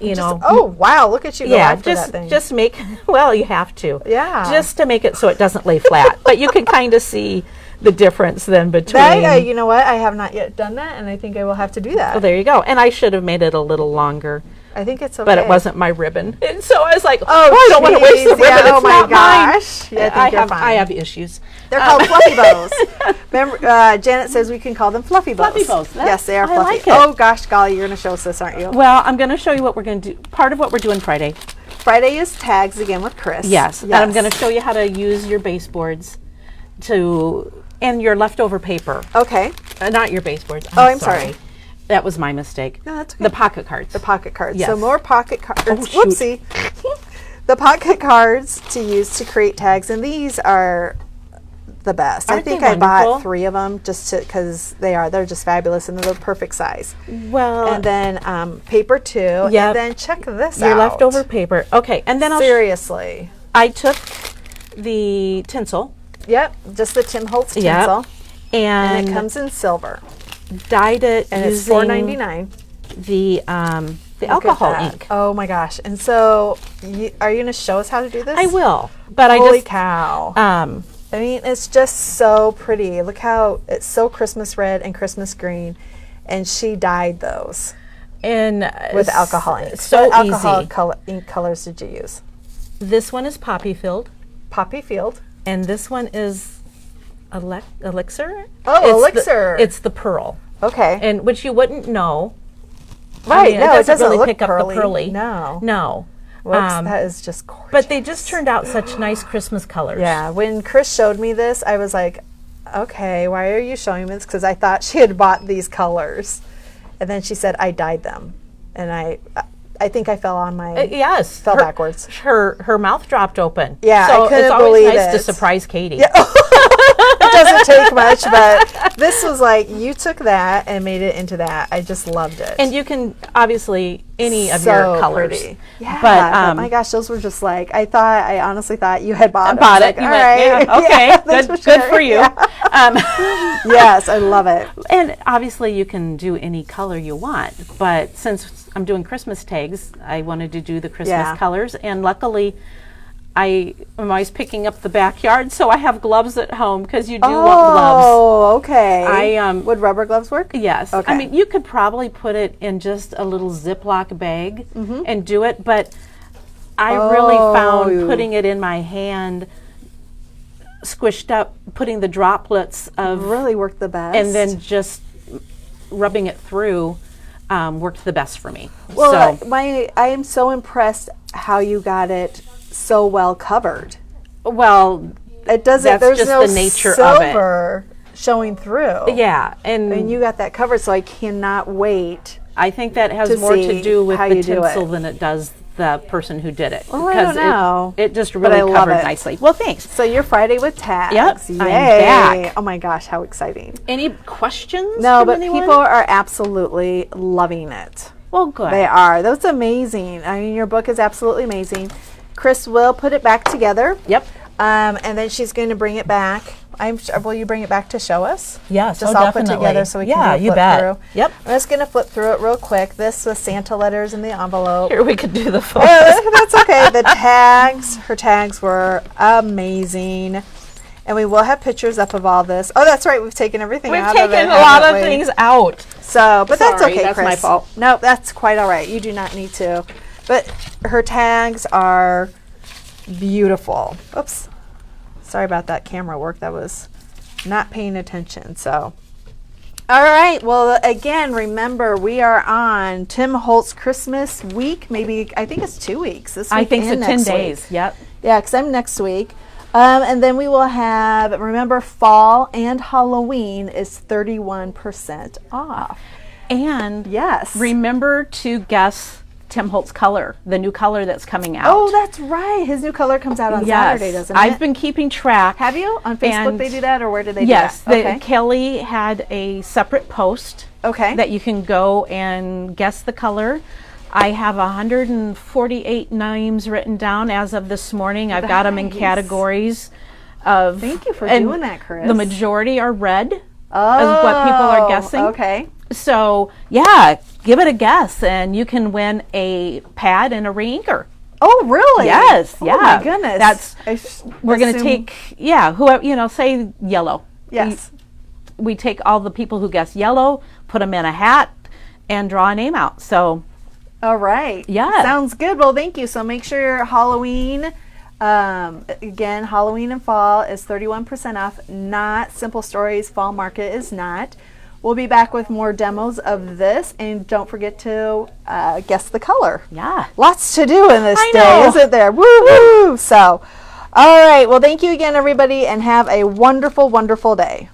You know. Oh, wow. Look at you go Yeah, after that thing. just make, well, you have to. Yeah. Just to make it so it doesn't lay flat. But you can kind of see the difference then between. you know what? I have not yet done that, and I think I will have to do that. Well, there you go. And I should have made it a little longer, I think it's okay. but it wasn't my ribbon. And so I was like, Oh, I don't want to waste the jeez, ribbon. yeah, It's oh my not mine. gosh. Yeah, I think you're fine. I have issues. They're called fluffy bows. Remember, Janet says we can call them fluffy bows. Fluffy bows. Yes, they are I fluffy. like it. Oh gosh, golly, you're going to show us this, aren't you? Well, I'm going to show you what we're going to do. Part of what we're doing Friday. Friday is tags again with Chris. Yes. And I'm going to show you how to use your baseboards and your leftover paper. Okay. Not your baseboards. I'm sorry. That was my mistake. No, that's okay. The pocket cards. The pocket cards. Yes. So more pocket cards. Oh, shoot. Whoopsie. The pocket cards to use to create tags, and these are the best. Aren't I think they I bought wonderful? 3 of them just because they're just fabulous and they're the perfect size. Well, And then paper too. Yep. And then check this out. your leftover paper. Okay. And then Seriously. I took the tinsel. Yep. Just the Tim Holtz Yep. tinsel. And And it comes in silver. dyed it And it's using $4.99. the Look at alcohol that. ink. Oh my gosh. And so are you going to show us how to do this? I will, but Holy I just cow. um I mean, it's just so pretty. Look how it's so Christmas red and Christmas green. And she dyed those and with alcohol ink. So What alcohol easy. ink colors did you use? This one is poppy filled, Poppy Field. and this one is elixir. Oh, It's elixir. it's the pearl, Okay. and which you wouldn't know. Right. I mean, No, it doesn't really look pick pearly. up the pearly. No. No. Whoops, that is just gorgeous. But they just turned out such nice Christmas colors. Yeah, when Chris showed me this, I was like, okay, why are you showing me this? Because I thought she had bought these colors. And then she said, I dyed them. And I think I fell on my, yes. fell backwards. Her mouth dropped open. Yeah, so I couldn't it's always believe nice it. to surprise Katie. Yeah. It doesn't take much, but this was like, you took that and made it into that. I just loved it. And you can, obviously, any of So your colors. pretty. Yeah, But, my gosh, those were just like, I honestly thought you had bought it. Bought I it. was You like, went, all right. yeah, okay, Yeah, good, that's good sure. for you. Yeah. Yes, I love it. And obviously you can do any color you want, but since I'm doing Christmas tags, I wanted to do the Christmas Yeah. colors, and luckily I am always picking up the backyard, so I have gloves at home because you do want gloves. Oh, okay. Would rubber gloves work? Yes. Okay. I mean, you could probably put it in just a little Ziploc bag and do it, but I really found putting it in my hand, squished up, putting the droplets of Really worked the best. and then just rubbing it through worked the best for me. Well, so, I am so impressed how you got it so well covered. well, It doesn't. That's There's just no the nature of it. silver showing through. yeah, and And you got that covered, so I cannot wait. I think that has to more to see do with how the you do it. tinsel than it does the person who did it. Well, I don't because know, It just but really I love covered it. nicely. Well, thanks. So you're Friday with tags. Yep, I'm Yay. back. Oh my gosh, how exciting. Any questions? No, from but anyone? people are absolutely loving it. Well, good. They are. That's amazing. I mean, your book is absolutely amazing. Chris will put it back together. Yep. And then she's going to bring it back. Will you bring it back to show us? Yes, Just oh, all definitely. put together so we Yeah, can do a you flip bet. through. Yep. I'm just going to flip through it real quick. This was Santa letters in the envelope. Here we could do the photos. That's okay. The tags, her tags were amazing. And we will have pictures up of all this. Oh, that's right. We've taken everything We've out of it. taken a lot of haven't we? things out. So, but that's Sorry, okay, that's Chris. my fault. No, that's quite all right. You do not need to. But her tags are beautiful. Oops. Sorry about that camera work. That was not paying attention. So, all right. Well, again, remember we are on Tim Holtz Christmas week. Maybe I think it's 2 weeks. This week I think so, and 10 next days. week. Yep. Yeah, because I'm next week. And then we will have, remember, fall and Halloween is 31% off. And Yes. remember to guess Tim Holtz color, the new color that's coming out. Oh, that's right. His new color comes out on Saturday, doesn't it? I've been keeping track. Have you? On Facebook And they do that, or where do they Yes, do that? Okay. Kelly had a separate post Okay. that you can go and guess the color. I have 148 names written down as of this morning. I've got them in Nice. categories of. Thank you for and doing that, Chris. The majority are red. Oh, is what people are guessing. Okay. So yeah, give it a guess, and you can win a pad and a re-inker. Oh, really? Yes, Oh, yeah. my goodness. That's we're going to assume- take whoever say yellow. Yes. We take all the people who guess yellow, put them in a hat, and draw a name out. So All right. Yeah. Sounds good. Well, thank you. So make sure Halloween, again, Halloween and fall is 31% off. Not Simple Stories Fall Market is not. We'll be back with more demos of this, and don't forget to guess the color. yeah. Lots to do in this I day, know. isn't there? Woo-hoo! So, all right. Well, thank you again, everybody, and have a wonderful, wonderful day.